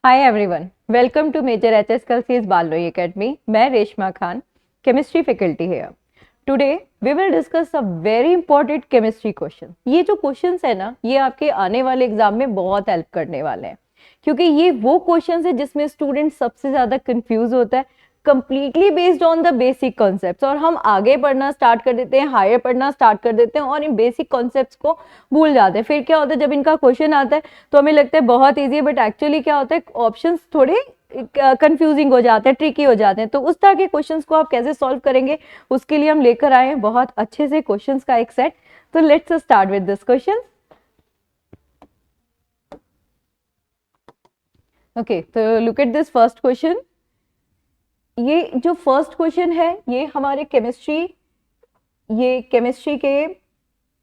Hi everyone, welcome to major HS कल्सीज बालोई academy. मैं रेशमा खान, केमिस्ट्री फैकल्टी है। Today we will discuss a very important chemistry question. ये जो क्वेश्चंस है ना, ये आपके आने वाले एग्जाम में बहुत हेल्प करने वाले हैं, क्योंकि ये वो क्वेश्चंस है जिसमें स्टूडेंट सबसे ज्यादा कंफ्यूज होता है, completely based on the basic concepts. और हम आगे पढ़ना स्टार्ट कर देते हैं, हायर पढ़ना स्टार्ट कर देते हैं और इन बेसिक कॉन्सेप्ट्स को भूल जाते हैं। फिर क्या होता है, जब इनका क्वेश्चन आता है तो हमें लगता है बहुत ईजी है, बट एक्चुअली क्या होता है, ऑप्शंस थोड़े कंफ्यूजिंग हो जाते हैं, ट्रिकी हो जाते हैं। तो उस तरह के क्वेश्चंस को आप कैसे सॉल्व करेंगे, उसके लिए हम लेकर आए हैं बहुत अच्छे से क्वेश्चंस का एक सेट। तो let's start with this question. Okay, तो look at this first question. ये जो फर्स्ट क्वेश्चन है ये हमारे केमिस्ट्री के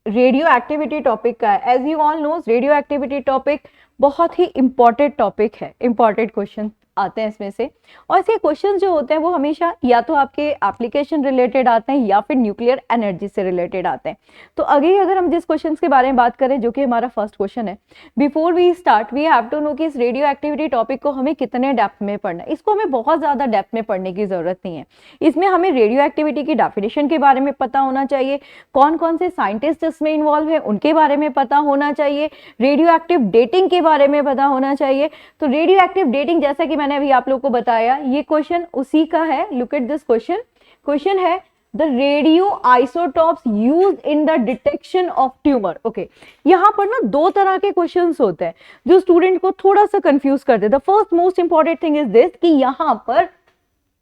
रेडियो एक्टिविटी टॉपिक का है। As you all knows, radio activity topic बहुत ही इंपॉर्टेंट टॉपिक है, इंपॉर्टेंट क्वेश्चन आते हैं इसमें से। और इसके क्वेश्चन जो होते हैं वो हमेशा या तो आपके एप्लीकेशन रिलेटेड आते हैं या फिर न्यूक्लियर एनर्जी से रिलेटेड आते हैं। तो आगे अगर हम जिस क्वेश्चन के बारे में बात करें, जो कि हमारा फर्स्ट क्वेश्चन है, before we start we have to know कि इस रेडियो एक्टिविटी टॉपिक को हमें कितने डेप्थ में पढ़ना है। इसको हमें बहुत ज्यादा डेप्थ में पढ़ने की जरूरत नहीं है। इसमें हमें रेडियो एक्टिविटी की डेफिनेशन के बारे में पता होना चाहिए, कौन कौन से साइंटिस्ट इसमें इन्वॉल्व है उनके बारे में पता होना चाहिए, रेडियो एक्टिव डेटिंग के बारे में पता होना चाहिए। तो रेडियो एक्टिव डेटिंग, जैसा कि मैंने अभी आप लोगों को बताया, ये क्वेश्चन उसी का है। Look at this question. Question है the radio isotopes used in the detection of tumour. Okay, यहां पर ना दो तरह के क्वेश्चंस होते हैं जो स्टूडेंट को थोड़ा सा कंफ्यूज कर देता है। The first most important thing is this कि यहां पर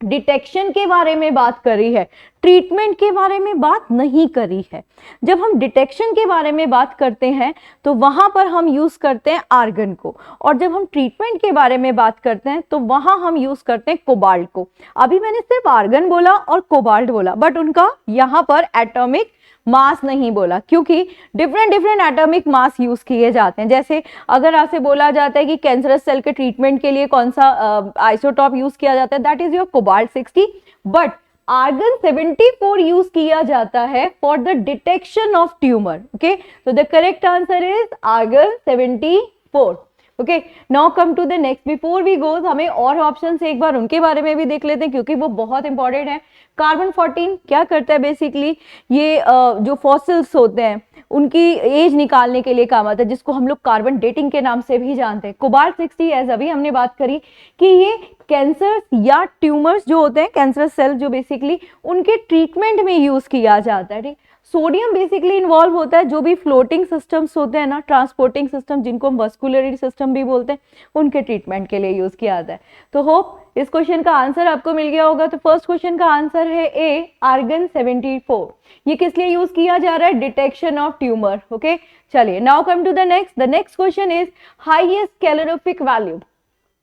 डिटेक्शन के बारे में बात करी है, ट्रीटमेंट के बारे में बात नहीं करी है। जब हम डिटेक्शन के बारे में बात करते हैं तो वहां पर हम यूज करते हैं आर्गन को, और जब हम ट्रीटमेंट के बारे में बात करते हैं तो वहां हम यूज करते हैं कोबाल्ट को। अभी मैंने सिर्फ आर्गन बोला और कोबाल्ट बोला, बट उनका यहां पर एटॉमिक मास नहीं बोला, क्योंकि different different atomic mass use किए जाते हैं। जैसे अगर आपसे बोला जाता है कि कैंसरस सेल के ट्रीटमेंट के लिए कौन सा आइसोटॉप यूज किया जाता है, that is your cobalt 60, but argon 74 use किया जाता है for the detection of tumour. Okay, तो the correct answer is argon 74। Okay, now come to the next. Before we goes, हमें और ऑप्शन एक बार उनके बारे में भी देख लेते हैं, क्योंकि वो बहुत इंपॉर्टेंट है। कार्बन 14 क्या करता है, बेसिकली ये जो फॉसिल्स होते हैं उनकी एज निकालने के लिए काम आता है, जिसको हम लोग कार्बन डेटिंग के नाम से भी जानते हैं। कोबाल्ट 60, एज अभी हमने बात करी कि ये कैंसर या ट्यूमर्स जो होते हैं, कैंसरस सेल जो बेसिकली उनके ट्रीटमेंट में यूज किया जाता है। ठीक, सोडियम बेसिकली इन्वॉल्व होता है जो भी फ्लोटिंग सिस्टम्स होते हैं ना, ट्रांसपोर्टिंग सिस्टम जिनको हम वस्कुलरी सिस्टम भी बोलते हैं, उनके ट्रीटमेंट के लिए यूज किया जाता है। तो होप इस क्वेश्चन का आंसर आपको मिल गया होगा। तो फर्स्ट क्वेश्चन का आंसर है ए, आर्गन 74। ये किस लिए यूज किया जा रहा है, डिटेक्शन ऑफ ट्यूमर। ओके, चलिए now come to the next. The next question is highest calorific value.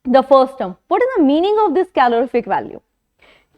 The first term, what is the meaning of this calorific value?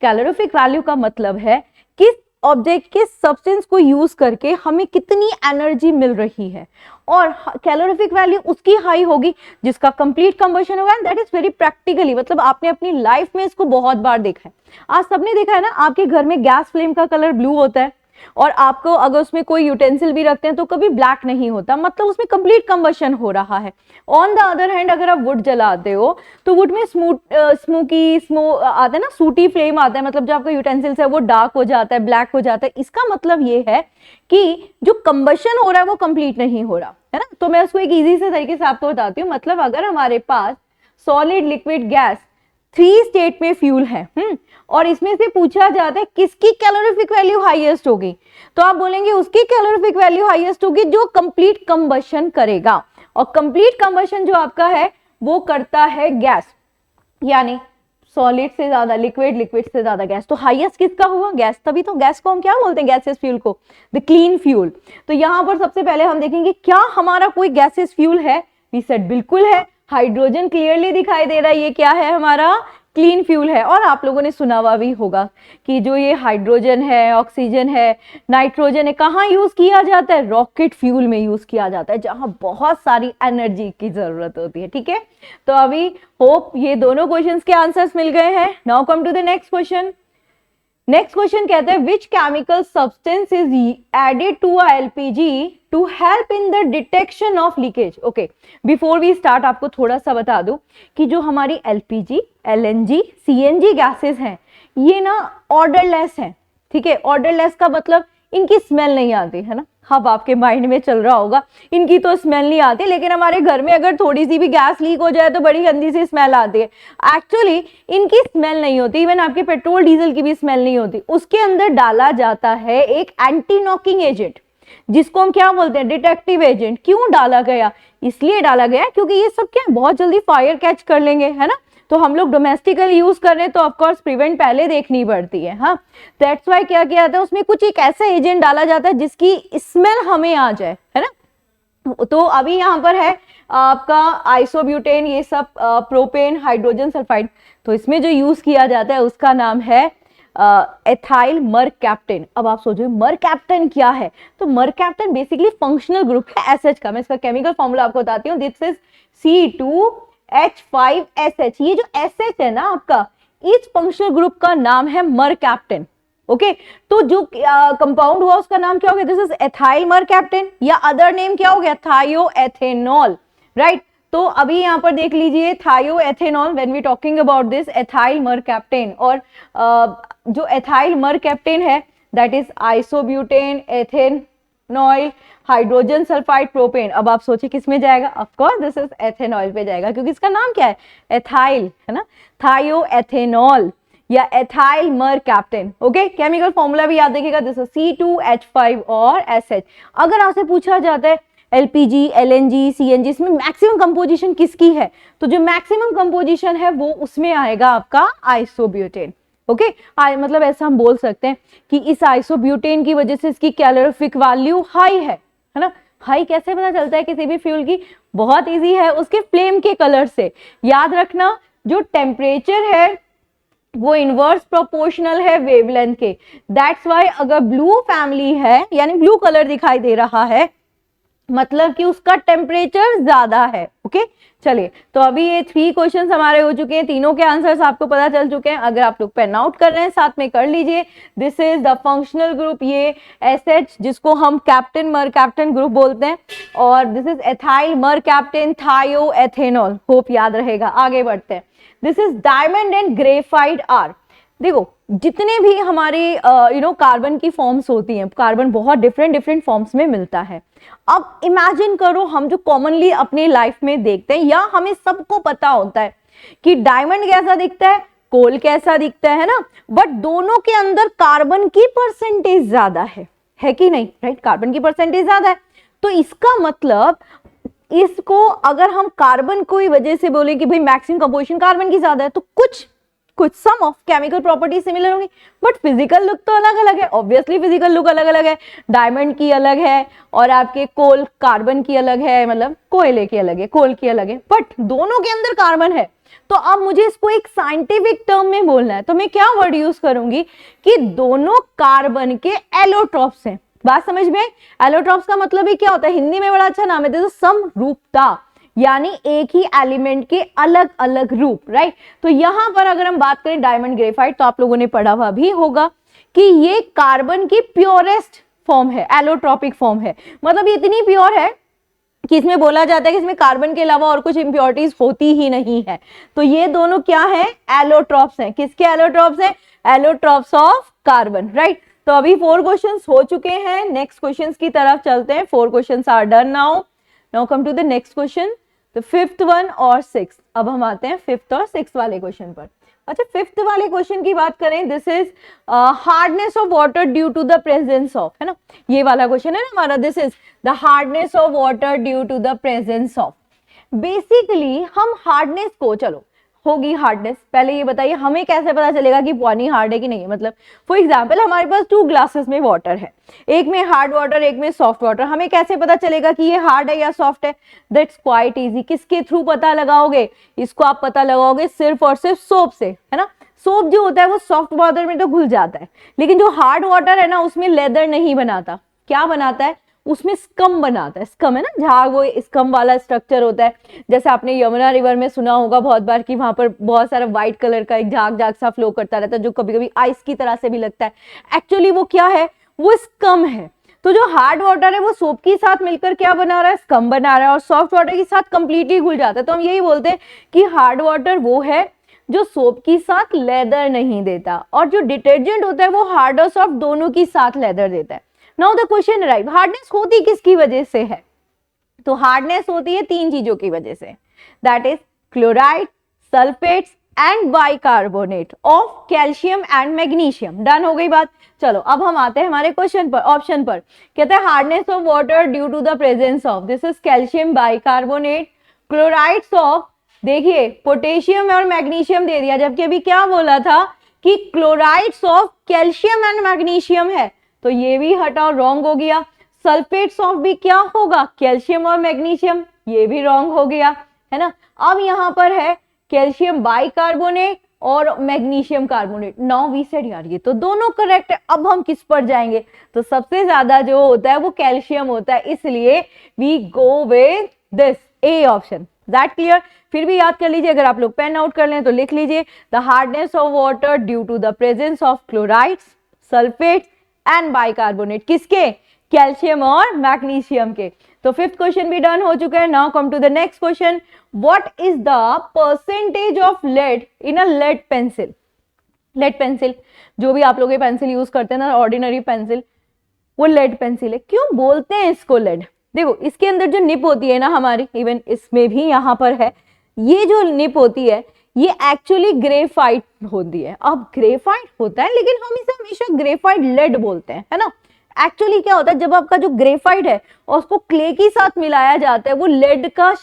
Calorific value का मतलब है किस ऑब्जेक्ट के सब्सटेंस को use करके हमें कितनी एनर्जी मिल रही है, और कैलोरीफिक वैल्यू उसकी हाई होगी जिसका कंप्लीट कंबशन होगा। दैट इज वेरी प्रैक्टिकली, मतलब आपने अपनी लाइफ में इसको बहुत बार देखा है। आज सबने देखा है ना, आपके घर में गैस फ्लेम का कलर ब्लू होता है, और आपको अगर उसमें कोई यूटेंसिल भी रखते हैं तो कभी ब्लैक नहीं होता, मतलब उसमें कंप्लीट कंबशन हो रहा है। ऑन द अदर हैंड, अगर आप वुड जलाते हो तो वुड में स्मोकी आता है ना, सूटी फ्लेम आता है, मतलब जो आपका यूटेंसिल्स है वो डार्क हो जाता है, ब्लैक हो जाता है। इसका मतलब ये है कि जो कंबशन हो रहा है वो कंप्लीट नहीं हो रहा है ना। तो मैं उसको एक इजी से तरीके से आपको बताती हूँ। मतलब अगर हमारे पास सॉलिड, लिक्विड, गैस 3 स्टेट में फ्यूल है, और इसमें से पूछा जाता है किसकी कैलोरीफिक वैल्यू हाईएस्ट होगी, तो आप बोलेंगे उसकी कैलोरीफिक वैल्यू हाईएस्ट होगी जो कंप्लीट कंबशन करेगा। और कंप्लीट कंबशन जो आपका है वो करता है गैस, यानी सॉलिड से ज्यादा लिक्विड, लिक्विड से ज्यादा गैस। तो हाईएस्ट किसका हुआ, गैस। तभी तो गैस को हम क्या बोलते हैं, गैसेस फ्यूल को, द क्लीन फ्यूल। तो यहां पर सबसे पहले हम देखेंगे क्या हमारा कोई गैसेस फ्यूल है। वी सेड बिल्कुल है, हाइड्रोजन क्लियरली दिखाई दे रहा है, ये क्या है, हमारा क्लीन फ्यूल है। और आप लोगों ने सुना हुआ भी होगा कि जो ये हाइड्रोजन है, ऑक्सीजन है, नाइट्रोजन है, कहाँ यूज किया जाता है, रॉकेट फ्यूल में यूज किया जाता है, जहां बहुत सारी एनर्जी की जरूरत होती है। ठीक है, तो अभी होप ये दोनों क्वेश्चंस के आंसर्स मिल गए हैं। Now come to the next question. Next question कहते हैं which chemical substance is added to a LPG to help in the detection of leakage. Okay, before we start आपको थोड़ा सा बता दूं कि जो हमारी एलपीजी, एलएनजी, सीएनजी गैसेस हैं ये ना ऑर्डरलेस हैं, ठीक है। ऑर्डरलेस का मतलब इनकी स्मेल नहीं आती है ना। अब आपके माइंड में चल रहा होगा इनकी तो स्मेल नहीं आती, लेकिन हमारे घर में अगर थोड़ी सी भी गैस लीक हो जाए तो बड़ी गंदी सी स्मेल आती है। एक्चुअली इनकी स्मेल नहीं होती, इवन आपके पेट्रोल डीजल की भी स्मेल नहीं होती। उसके अंदर डाला जाता है एक एंटी नॉकिंग एजेंट, जिसको हम क्या बोलते हैं, डिटेक्टिव एजेंट। क्यों डाला गया? इसलिए डाला गया क्योंकि ये सब क्या बहुत जल्दी फायर कैच कर लेंगे, है ना। तो हम लोग डोमेस्टिकली यूज कर रहे हैं तो ऑफकोर्स प्रिवेंट पहले देखनी पड़ती है। हाँ, दैट्स वाई क्या किया जाता है, उसमें कुछ एक ऐसा एजेंट डाला जाता है जिसकी स्मेल हमें आ जाए, है ना। तो अभी यहाँ पर है आपका आइसोब्यूटेन, ये सब प्रोपेन, हाइड्रोजन सल्फाइड। तो इसमें जो यूज किया जाता है उसका नाम है एथाइल मरकैप्टेन। अब आप सोचो मरकैप्टेन क्या है, तो मरकैप्टेन बेसिकली फंक्शनल ग्रुप है एसएच का। मैं इसका केमिकल फॉर्मूला आपको बताती हूँ। This is C2H5SH। ये जो SH है ना आपका, इस फंक्शनल ग्रुप का नाम है मरकैप्टेन। ओके, तो जो कंपाउंड हुआ उसका नाम क्या हो गया, दिस इज एथाइल मरकैप्टेन, या अदर नेम क्या हो गया, थायोएथेनॉल, राइट। तो अभी यहाँ पर देख लीजिए thioethanol, when we talking about this ethyl mercaptan. और जो एथाइल मरकैप्टेन है that is isobutane, ethanol, hydrogen sulphide, propane. अब आप सोचिए किस में जाएगा, of course this is ethanol पे जाएगा, क्योंकि इसका नाम क्या है, एथाइल, है ना, थायोएथेनॉल या एथाइल मरकैप्टेन। ओके, केमिकल फॉर्मूला भी याद रखिएगा, दिस इज C2H5 और SH। अगर आपसे पूछा जाता है एलपीजी, एलएनजी, सीएनजी, इसमें मैक्सिमम कंपोजिशन किसकी है, तो जो मैक्सिमम कंपोजिशन है वो उसमें आएगा आपका आइसोब्यूटेन। ओके, मतलब ऐसा हम बोल सकते हैं कि इस आइसोब्यूटेन की वजह से इसकी कैलोरीफिक वैल्यू हाई है ना। हाई कैसे पता चलता है किसी भी फ्यूल की, बहुत इजी है, उसके फ्लेम के कलर से। याद रखना जो टेम्परेचर है वो इनवर्स प्रोपोर्शनल है वेवलेंथ के। दैट्स वाई अगर ब्लू फैमिली है यानी ब्लू कलर दिखाई दे रहा है मतलब कि उसका टेम्परेचर ज्यादा है। ओके, चलिए, तो अभी ये 3 क्वेश्चंस हमारे हो चुके हैं, तीनों के आंसर्स आपको पता चल चुके हैं। अगर आप लोग पेन आउट कर रहे हैं साथ में कर लीजिए। This is the functional group, ये SH जिसको हम कैप्टन मरकैप्टेन ग्रुप बोलते हैं, और this is ethyl mercaptan thioethanol. Hope याद रहेगा। आगे बढ़ते हैं। This is diamond and graphite are. देखो जितने भी हमारे कार्बन की फॉर्म्स होती हैं, कार्बन बहुत डिफरेंट फॉर्म्स में मिलता है। अब इमेजिन करो हम जो कॉमनली अपने लाइफ में देखते हैं या हमें सबको पता होता है कि डायमंड कैसा दिखता है, कोल कैसा दिखता है ना, बट दोनों के अंदर कार्बन की परसेंटेज ज्यादा है कि नहीं, राइट। कार्बन की परसेंटेज ज्यादा है, तो इसका मतलब इसको अगर हम कार्बन की वजह से बोले कि भाई मैक्सिमम कंपोजिशन कार्बन की ज्यादा है, तो कुछ सम ऑफ केमिकल प्रॉपर्टी सिमिलर होंगी, बट फिजिकल लुक तो अलग अलग है। ऑब्वियसली फिजिकल लुक अलग अलग है, डायमंड की अलग है और आपके कोल कार्बन की अलग है, मतलब कोयले की अलग है, कोल की अलग है, बट दोनों के अंदर कार्बन है। तो अब मुझे इसको एक साइंटिफिक टर्म में बोलना है, तो मैं क्या वर्ड यूज करूंगी कि दोनों कार्बन के एलोट्रॉप्स हैं। बात समझ में? एलोट्रॉप्स का मतलब ही क्या होता है, हिंदी में बड़ा अच्छा नाम है, जैसे समरूपता, यानी एक ही एलिमेंट के अलग अलग रूप, राइट। तो यहां पर अगर हम बात करें डायमंड ग्रेफाइट, तो आप लोगों ने पढ़ा हुआ भी होगा कि ये कार्बन की प्योरेस्ट फॉर्म है, एलोट्रॉपिक फॉर्म है। मतलब ये इतनी प्योर है कि इसमें बोला जाता है कि इसमें कार्बन के अलावा और कुछ इंप्योरिटीज होती ही नहीं है। तो ये दोनों क्या है, एलोट्रॉप्स हैं। किसके एलोट्रॉप्स हैं? Allotropes of carbon, right. तो अभी 4 क्वेश्चंस हो चुके हैं, नेक्स्ट क्वेश्चंस की तरफ चलते हैं। 4 questions are done now come to the next question, the 5th one और 6th। अब हम आते हैं 5th और 6th वाले क्वेश्चन पर। अच्छा, 5th वाले क्वेश्चन की बात करें, this is hardness of water due to the presence of, है ना, ये वाला क्वेश्चन है ना हमारा। This is the hardness of water due to the presence of. Basically हम हार्डनेस को, चलो होगी हार्डनेस, पहले ये बताइए हमें कैसे पता चलेगा कि पानी हार्ड है कि नहीं है। मतलब फॉर एग्जांपल हमारे पास 2 ग्लासेस में वाटर है, एक में हार्ड वाटर एक में सॉफ्ट वाटर, हमें कैसे पता चलेगा कि ये हार्ड है या सॉफ्ट है? That's quite easy. किसके थ्रू पता लगाओगे? इसको आप पता लगाओगे सिर्फ और सिर्फ सोप से, है ना। सोप जो होता है वो सॉफ्ट वाटर में तो घुल जाता है, लेकिन जो हार्ड वाटर है ना उसमें लेदर नहीं बनाता। क्या बनाता है? उसमें स्कम बनाता है। स्कम है ना, जहाँ वो स्कम वाला स्ट्रक्चर होता है। जैसे आपने यमुना रिवर में सुना होगा बहुत बार कि वहां पर बहुत सारा व्हाइट कलर का एक झाग झाग सा फ्लो करता रहता है, जो कभी कभी आइस की तरह से भी लगता है। एक्चुअली वो क्या है? वो स्कम है। तो जो हार्ड वाटर है वो सोप के साथ मिलकर क्या बना रहा है, स्कम बना रहा है, और सॉफ्ट वाटर के साथ कंप्लीटली घुल जाता है। तो हम यही बोलते हैं कि हार्ड वाटर वो है जो सोप के साथ लेदर नहीं देता, और जो डिटर्जेंट होता है वो हार्ड और सॉफ्ट दोनों के साथ लेदर देता है। Now the question arrive, hardness होती किसकी वजह से है? तो हार्डनेस होती है तीन चीजों की वजह से, that is chloride, sulphates and bicarbonate of calcium and magnesium. Done हो गई बात। चलो अब हम आते हैं हमारे क्वेश्चन पर, ऑप्शन पर। कहते हैं hardness of water due to the presence of, this is calcium bicarbonate, chlorides of, देखिए पोटेशियम और मैग्नीशियम दे दिया, जबकि अभी क्या बोला था कि chlorides of calcium and magnesium है, तो ये भी हटाओ, रॉन्ग हो गया। सल्फेट्स ऑफ भी क्या होगा, कैल्शियम और मैग्नीशियम, ये भी रॉन्ग हो गया, है ना। अब यहां पर है कैल्शियम बाइकार्बोनेट और magnesium carbonate. Now we said यार ये तो दोनों करेक्ट है, अब हम किस पर जाएंगे? तो सबसे ज्यादा जो होता है वो कैल्शियम होता है, इसलिए we go with this A option. That clear? फिर भी याद कर लीजिए, अगर आप लोग पेन आउट कर लें तो लिख लीजिए, the hardness of water due to the presence of chlorides, sulphates and bicarbonate, किसके? कैल्शियम और मैग्नीशियम के। तो फिफ्थ क्वेश्चन भी डन हो चुका है। Now come to the next question, what is the percentage of lead in a lead pencil? Lead pencil, जो भी आप लोग ये पेंसिल यूज करते हैं ना, ऑर्डिनरी पेंसिल, वो लेड पेंसिल है। क्यों बोलते हैं इसको लेड? देखो इसके अंदर जो निप होती है ना हमारी, इवन इसमें भी यहाँ पर है, ये जो निप होती है ये एक्चुअली ग्रेफाइट होती है। अब ग्रेफाइट होता है लेकिन हम इसे हमेशा ग्रेफाइट लेड बोलते हैं, है ना। एक्चुअली क्या होता है, जब आपका जो ग्रेफाइट है और उसको क्ले के साथ मिलाया जाता है, वो लेड का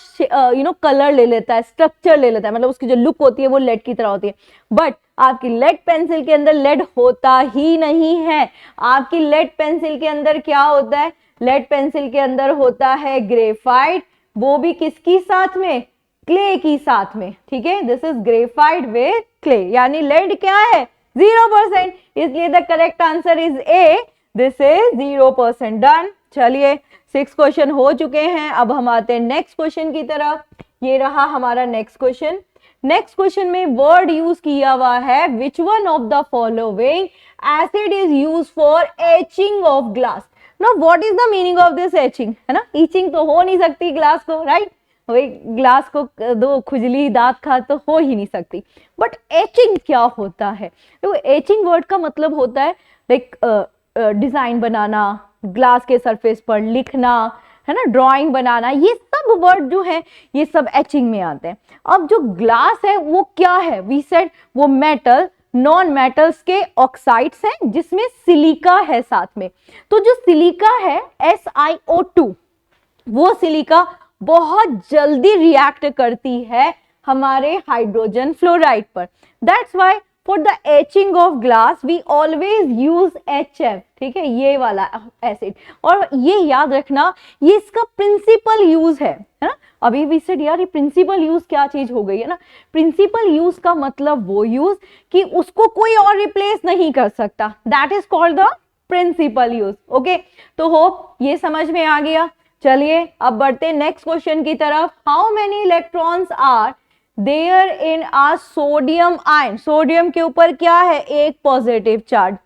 कलर ले लेता है, स्ट्रक्चर ले लेता है, मतलब उसकी जो लुक होती है वो लेड की तरह होती है। बट आपकी लेड पेंसिल के अंदर लेड होता ही नहीं है। आपकी लेड पेंसिल के अंदर क्या होता है? लेड पेंसिल के अंदर होता है ग्रेफाइट, वो भी किसकी साथ में? क्ले की साथ में, ठीक है। This is graphite with clay, यानी लेड क्या है? 0%, इसलिए the correct answer is a, this is 0%। Done. चलिए 6 क्वेश्चन हो चुके हैं, अब हम आते हैं नेक्स्ट क्वेश्चन की तरफ। ये रहा हमारा नेक्स्ट क्वेश्चन। नेक्स्ट क्वेश्चन में वर्ड यूज किया हुआ है, which one of the following acid is use for etching of glass. Now what is the meaning of this etching, है ना। ईचिंग तो हो नहीं सकती ग्लास को, राइट, वही ग्लास को दो खुजली दांत खा तो हो ही नहीं सकती, बट एचिंग क्या होता है? तो एचिंग वर्ड का मतलब होता है लाइक डिजाइन बनाना, ग्लास के सरफेस पर लिखना, है ना, ड्राइंग बनाना, ये सब वर्ड जो है ये सब एचिंग में आते हैं। अब जो ग्लास है वो क्या है? वी सेड वो मेटल, नॉन मेटल्स के ऑक्साइड्स हैं जिसमें सिलिका है साथ में। तो जो सिलिका है SiO2, वो सिलिका बहुत जल्दी रिएक्ट करती है हमारे हाइड्रोजन फ्लोराइड पर। That's why for the etching of glass we always use HF, ठीक है, ये वाला एसिड। और ये याद रखना, ये इसका प्रिंसिपल यूज है ना। अभी भी सेड यार ये प्रिंसिपल यूज क्या चीज हो गई है ना। प्रिंसिपल यूज का मतलब वो यूज कि उसको कोई और रिप्लेस नहीं कर सकता, that is called the principal use. Okay, तो होप ये समझ में आ गया। चलिए अब बढ़ते नेक्स्ट क्वेश्चन की तरफ। How many electrons are there in a sodium ion? Sodium के ऊपर क्या है? एक पॉजिटिव चार्ज।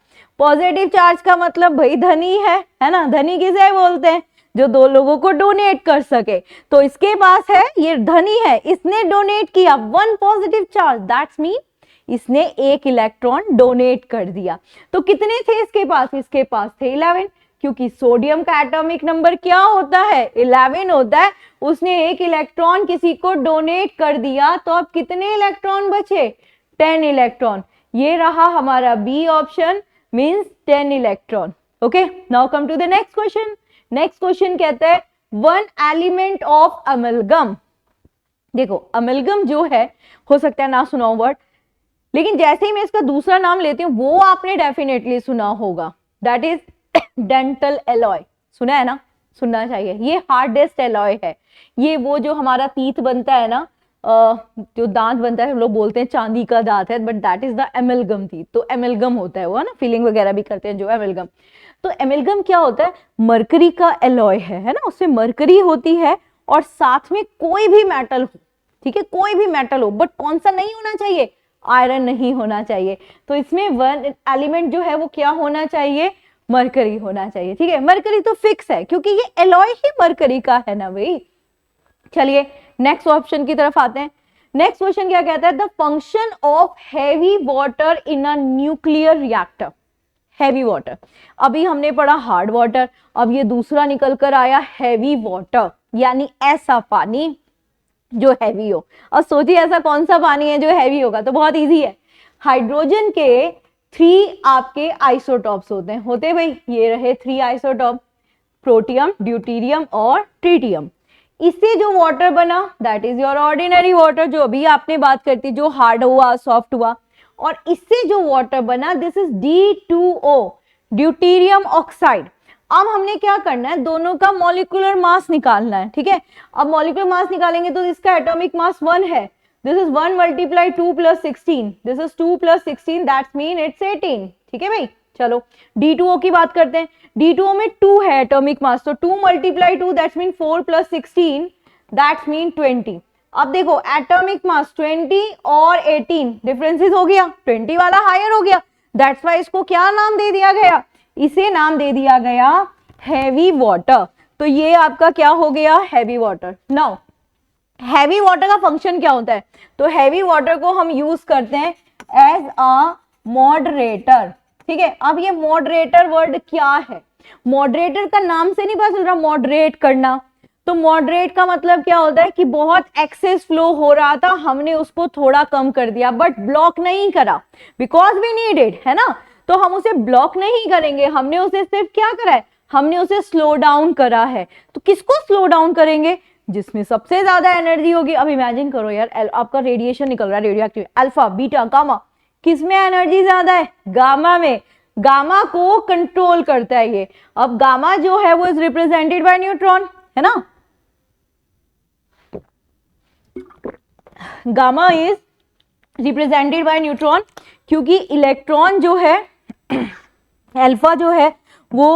पॉजिटिव चार्ज का मतलब भाई धनी है ना। धनी किसे बोलते हैं? जो दो लोगों को डोनेट कर सके। तो इसके पास है, ये धनी है, इसने डोनेट किया 1 पॉजिटिव चार्ज, दैट्स मीन इसने एक इलेक्ट्रॉन डोनेट कर दिया। तो कितने थे इसके पास? इसके पास थे 11, क्योंकि सोडियम का एटॉमिक नंबर क्या होता है? 11 होता है। उसने एक इलेक्ट्रॉन किसी को डोनेट कर दिया, तो अब कितने इलेक्ट्रॉन बचे? 10 इलेक्ट्रॉन। ये रहा हमारा B option, means 10 electron. Okay, now come to the next question. Next question कहता है वन एलिमेंट ऑफ अमेलगम। देखो अमेलगम जो है, हो सकता है ना सुना हो वर्ड, लेकिन जैसे ही मैं इसका दूसरा नाम लेती हूँ वो आपने डेफिनेटली सुना होगा, दैट इज डेंटल एलॉय। सुना है ना? सुनना चाहिए। ये हार्डेस्ट एलॉय है। ये वो जो हमारा टीथ बनता है ना, जो दांत बनता है, हम लोग बोलते हैं चांदी का दांत है, but that is the एमेलगम teeth. तो एमेलगम होता है वो, है ना, फिलिंग वगैरह भी करते हैं जो एमेलगम। तो एमेलगम क्या होता है? मरकरी का एलॉय है ना, उसमें मरकरी होती है और साथ में कोई भी मेटल हो, ठीक है, कोई भी मेटल हो, बट कौन सा नहीं होना चाहिए? आयरन नहीं होना चाहिए। तो इसमें वन एलिमेंट जो है वो क्या होना चाहिए? मरकरी होना चाहिए, ठीक है। मरकरी तो फिक्स है क्योंकि ये एलॉय ही मरकरी का है ना भाई। चलिए नेक्स्ट ऑप्शन की तरफ आते हैं। नेक्स्ट क्वेश्चन क्या कहता है, the function of heavy water in a nuclear reactor. Heavy water, अभी हमने पढ़ा हार्ड वाटर, अब ये दूसरा निकल कर आया हैवी वाटर, यानी ऐसा पानी जो हैवी हो। अब सोचिए ऐसा कौन सा पानी है जो हैवी होगा, तो बहुत इजी है। हाइड्रोजन के 3 आपके आइसोटॉप्स होते भाई, ये रहे 3 आइसोटॉप, प्रोटियम, ड्यूटीरियम और ट्रीटियम। इससे जो वाटर बना that is your ordinary water, जो अभी आपने बात करती, जो हार्ड हुआ सॉफ्ट हुआ। और इससे जो वाटर बना this is D2O, deuterium oxide. अब हमने क्या करना है, दोनों का मॉलिक्यूलर मास निकालना है, ठीक है। अब मॉलिक्यूलर मास निकालेंगे तो इसका एटॉमिक मास 1 है, this is 1 multiply 2 plus 16, this is 2 plus 16 that's mean it's 18, ठीक है भाई। चलो D2O की बात करते हैं, D2O में 2 है एटॉमिक मास, तो 2 multiply 2 that's mean 4 plus 16 that's mean 20। अब देखो एटॉमिक मास 20 और 18 डिफरेंसेस हो गया, 20 वाला हायर हो गया, दैट्स वाई इसको क्या नाम दे दिया गया, इसे नाम दे दिया गया हैवी वाटर। तो ये आपका क्या हो गया, heavy water. Now heavy water का फंक्शन क्या होता है, तो हैवी वाटर को हम यूज करते हैं एज अ मॉडरेटर, ठीक है। अब ये मॉडरेटर वर्ड क्या है, मॉडरेटर का नाम से नहीं पता चल रहा, मॉडरेट करना, तो मॉडरेट का मतलब क्या होता है कि बहुत एक्सेस फ्लो हो रहा था, हमने उसको थोड़ा कम कर दिया, बट ब्लॉक नहीं करा, बिकॉज वी नीड इट, है ना। तो हम उसे ब्लॉक नहीं करेंगे, हमने उसे सिर्फ क्या करा है, हमने उसे स्लो डाउन करा है। तो किसको स्लो डाउन करेंगे, जिसमें सबसे ज्यादा एनर्जी होगी। अब इमेजिन करो यार, आपका रेडिएशन निकल रहा है, radio active, alpha beta gamma, किसमें एनर्जी ज्यादा है, गामा में। गामा को कंट्रोल करता है ये। अब गामा जो है वो इज रिप्रेजेंटेड बाय न्यूट्रॉन, है ना। Gamma is represented by neutron, क्योंकि इलेक्ट्रॉन जो है अल्फा जो है वो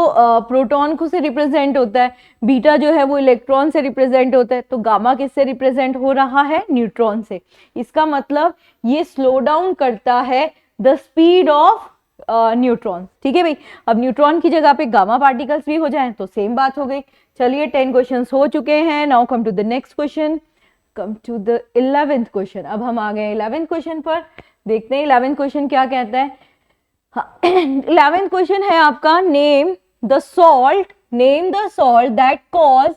प्रोटॉन को से रिप्रेजेंट होता है, बीटा जो है वो इलेक्ट्रॉन से रिप्रेजेंट होता है, तो गामा किससे रिप्रेजेंट हो रहा है, न्यूट्रॉन से। इसका मतलब ये स्लो डाउन करता है द स्पीड ऑफ न्यूट्रॉन, ठीक है भाई। अब न्यूट्रॉन की जगह पे गामा पार्टिकल्स भी हो जाएं तो सेम बात हो गई। चलिए 10 क्वेश्चंस हो चुके हैं, now come to the next question, come to the 11th question. अब हम आ गए 11th क्वेश्चन पर, देखते हैं 11th क्वेश्चन क्या कहता है। 11th क्वेश्चन है आपका, name the salt that cause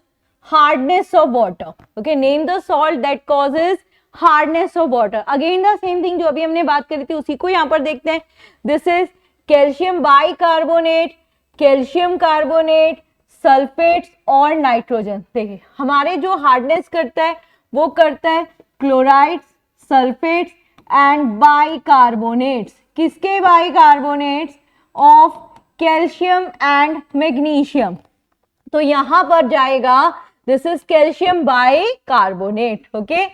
hardness of water. Okay, name the salt that causes hardness of water. Again the same thing जो अभी हमने बात करी थी उसी को यहाँ पर देखते हैं। This is calcium bicarbonate, calcium carbonate, sulphates और नाइट्रोजन। देखिए हमारे जो हार्डनेस करता है वो करता है क्लोराइड्स, सल्फेट्स एंड बाइकार्बोनेट्स। किसके bicarbonates, of calcium and magnesium. तो यहां पर जाएगा this is calcium bicarbonate. Okay,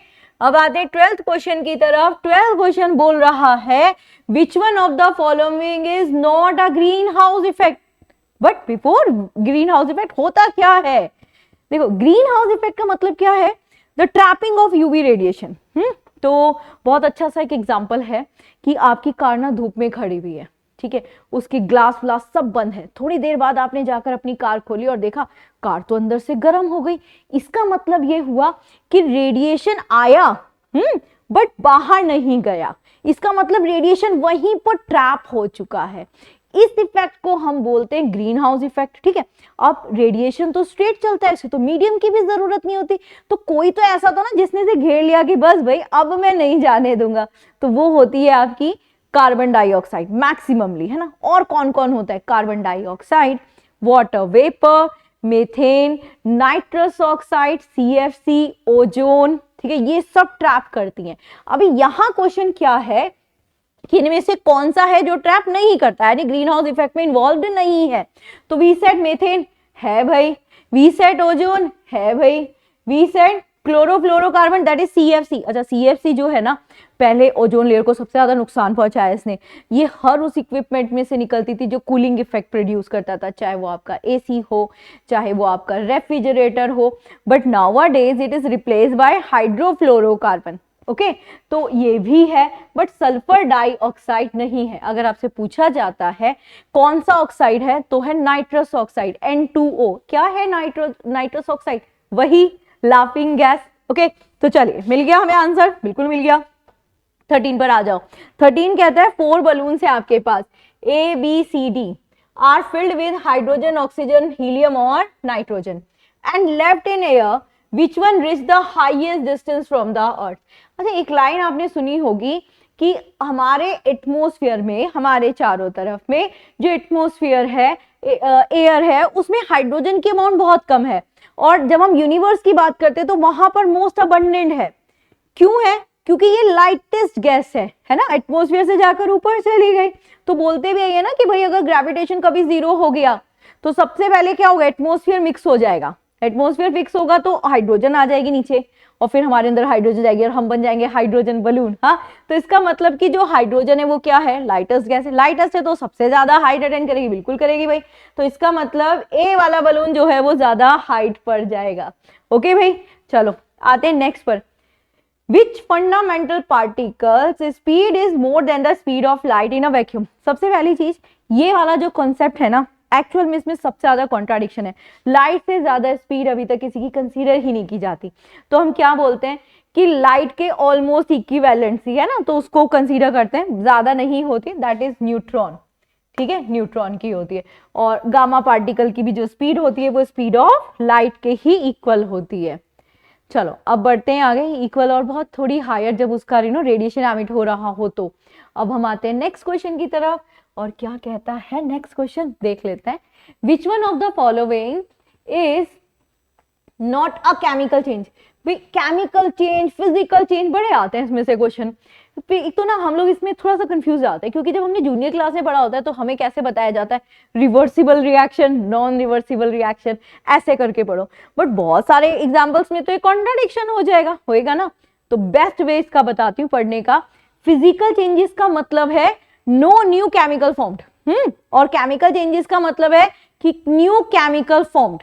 अब आते हैं 12th क्वेश्चन की तरफ। 12th क्वेश्चन बोल रहा है which one of the following is not a green house effect. But before green house effect होता क्या है, देखो ग्रीन हाउस इफेक्ट का मतलब क्या है, the trapping of UV radiation. तो बहुत अच्छा सा एक एग्जांपल है कि आपकी कार ना धूप में खड़ी हुई है, ठीक है, उसकी ग्लास व्लास सब बंद है, थोड़ी देर बाद आपने जाकर अपनी कार खोली और देखा कार तो अंदर से गर्म हो गई। इसका मतलब ये हुआ कि रेडिएशन आया बट बाहर नहीं गया, इसका मतलब रेडिएशन वहीं पर ट्रैप हो चुका है। इस इफेक्ट को हम बोलते हैं ग्रीन हाउस इफेक्ट, ठीक है। अब रेडिएशन तो स्ट्रेट चलता है, इसे तो मीडियम की भी जरूरत नहीं होती। तो कोई तो ऐसा था ना जिसने से घेर लिया कि बस भाई अब मैं नहीं जाने दूंगा, तो वो होती है आपकी कार्बन डाइऑक्साइड मैक्सिममली, है ना। और कौन कौन होता है, carbon dioxide, water vapour, methane, nitrous oxide, CFC, ozone, ठीक है, ये सब ट्रैप करती हैं। अभी यहाँ क्वेश्चन क्या है कि इनमें से कौन सा है जो ट्रैप नहीं करता है, यानी ग्रीन हाउस इफेक्ट में इन्वॉल्व नहीं है। तो वी सेड मीथेन है भाई, वी सेड ओजोन है भाई, we said chlorofluorocarbon that is CFC। अच्छा CFC जो है ना, पहले ओजोन लेयर को सबसे ज्यादा नुकसान पहुंचाया इसने। ये हर उस इक्विपमेंट में से निकलती थी जो कूलिंग इफेक्ट प्रोड्यूस करता था, चाहे वो आपका AC हो, चाहे वो आपका रेफ्रिजरेटर हो। But now a days it is replaced by hydrofluorocarbon. Okay तो ये भी है, बट सल्फर डाइऑक्साइड नहीं है। अगर आपसे पूछा जाता है कौन सा ऑक्साइड है तो है नाइट्रस ऑक्साइड, N2O। क्या है नाइट्रस ऑक्साइड? वही लाफिंग गैस। ओके तो चलिए मिल गया हमें आंसर, बिल्कुल मिल गया। 13 पर आ जाओ। 13 कहता है 4 बलून है आपके पास, ABCD are filled with hydrogen, oxygen, helium और nitrogen and left in air which one reach the highest distance from the earth. अच्छा एक लाइन आपने सुनी होगी कि हमारे एटमॉस्फेयर में, हमारे चारों तरफ में जो एटमॉस्फेयर है, एयर है, उसमें हाइड्रोजन की अमाउंट बहुत कम है, और जब हम यूनिवर्स की बात करते हैं तो वहां पर मोस्ट अबंडेंट है। क्यों है? क्योंकि ये लाइटेस्ट गैस है ना, एटमॉस्फेयर से जाकर ऊपर चली गई। तो बोलते भी है ना कि भाई अगर ग्रेविटेशन कभी जीरो हो गया तो सबसे पहले क्या होगा, एटमॉस्फेयर मिक्स हो जाएगा। एटमॉस्फेयर फिक्स होगा तो हाइड्रोजन आ जाएगी नीचे, और फिर हमारे अंदर हाइड्रोजन जाएगी और हम बन जाएंगे हाइड्रोजन बलून। हाँ तो इसका मतलब कि जो हाइड्रोजन है वो क्या है, लाइटेस्ट गैस है। लाइटेस्ट है तो सबसे ज्यादा हाइट अटेन करेगी, बिल्कुल करेगी भाई। तो इसका मतलब ए वाला बलून जो है वो ज्यादा हाइट पर जाएगा। ओके भाई चलो आते हैं नेक्स्ट पर। Which fundamental particles speed is more than the speed of light in a vacuum? सबसे पहली चीज, ये वाला जो कॉन्सेप्ट है ना, एक्चुअल में इसमें सबसे ज्यादा कॉन्ट्राडिक्शन है। लाइट से ज्यादा स्पीड अभी तक किसी की कंसीडर ही नहीं की जाती। तो हम क्या बोलते हैं कि लाइट के ऑलमोस्ट इक्विवेलेंसी है ना, तो उसको कंसीडर करते हैं, ज्यादा नहीं होती, दैट इज न्यूट्रॉन। ठीक है, न्यूट्रॉन की होती है। और गामा पार्टिकल की भी जो स्पीड होती है वो स्पीड ऑफ लाइट के ही इक्वल होती है। चलो अब बढ़ते हैं आगे, इक्वल और बहुत थोड़ी हायर जब उसका रेडिएशन एमिट हो रहा हो तो। अब हम आते हैं नेक्स्ट क्वेश्चन की तरफ, और क्या कहता है नेक्स्ट क्वेश्चन देख लेते हैं। विच one of the following is not a chemical change? Chemical change, physical change बड़े आते हैं इसमें से क्वेश्चन। एक तो ना हम लोग इसमें थोड़ा सा कंफ्यूज आते हैं, क्योंकि जब हमने जूनियर क्लास में पढ़ा होता है तो हमें कैसे बताया जाता है, reversible reaction, non reversible reaction, ऐसे करके पढ़ो। बट बहुत सारे एग्जांपल्स में तो एक कॉन्ट्राडिक्शन हो जाएगा, होएगा ना। तो बेस्ट वे इसका बताती हूँ पढ़ने का। फिजिकल चेंजेस का मतलब है नो न्यू केमिकल फॉर्म्ड, और केमिकल चेंजेस का मतलब है कि न्यू केमिकल फॉर्म्ड।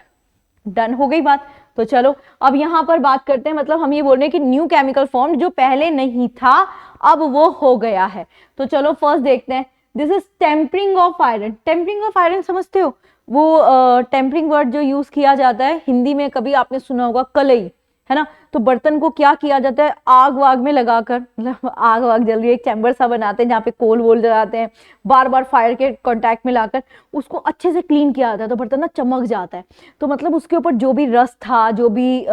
डन हो गई बात। तो चलो अब यहां पर बात करते हैं, मतलब हम ये बोल रहे हैं कि न्यू केमिकल फॉर्म जो पहले नहीं था अब वो हो गया है। तो चलो फर्स्ट देखते हैं, this is tempering of iron. Tempering of iron समझते हो? वो टेम्परिंग वर्ड जो यूज किया जाता है हिंदी में, कभी आपने सुना होगा कलई, है ना। तो बर्तन को क्या किया जाता है, आग वाग में लगाकर, मतलब आग वाग जल रही है, एक चैम्बर सा बनाते हैं जहाँ पे कोल वोल जलाते हैं, बार बार फायर के कांटेक्ट में लाकर उसको अच्छे से क्लीन किया जाता है तो बर्तन ना चमक जाता है। तो मतलब उसके ऊपर जो भी रस था, जो भी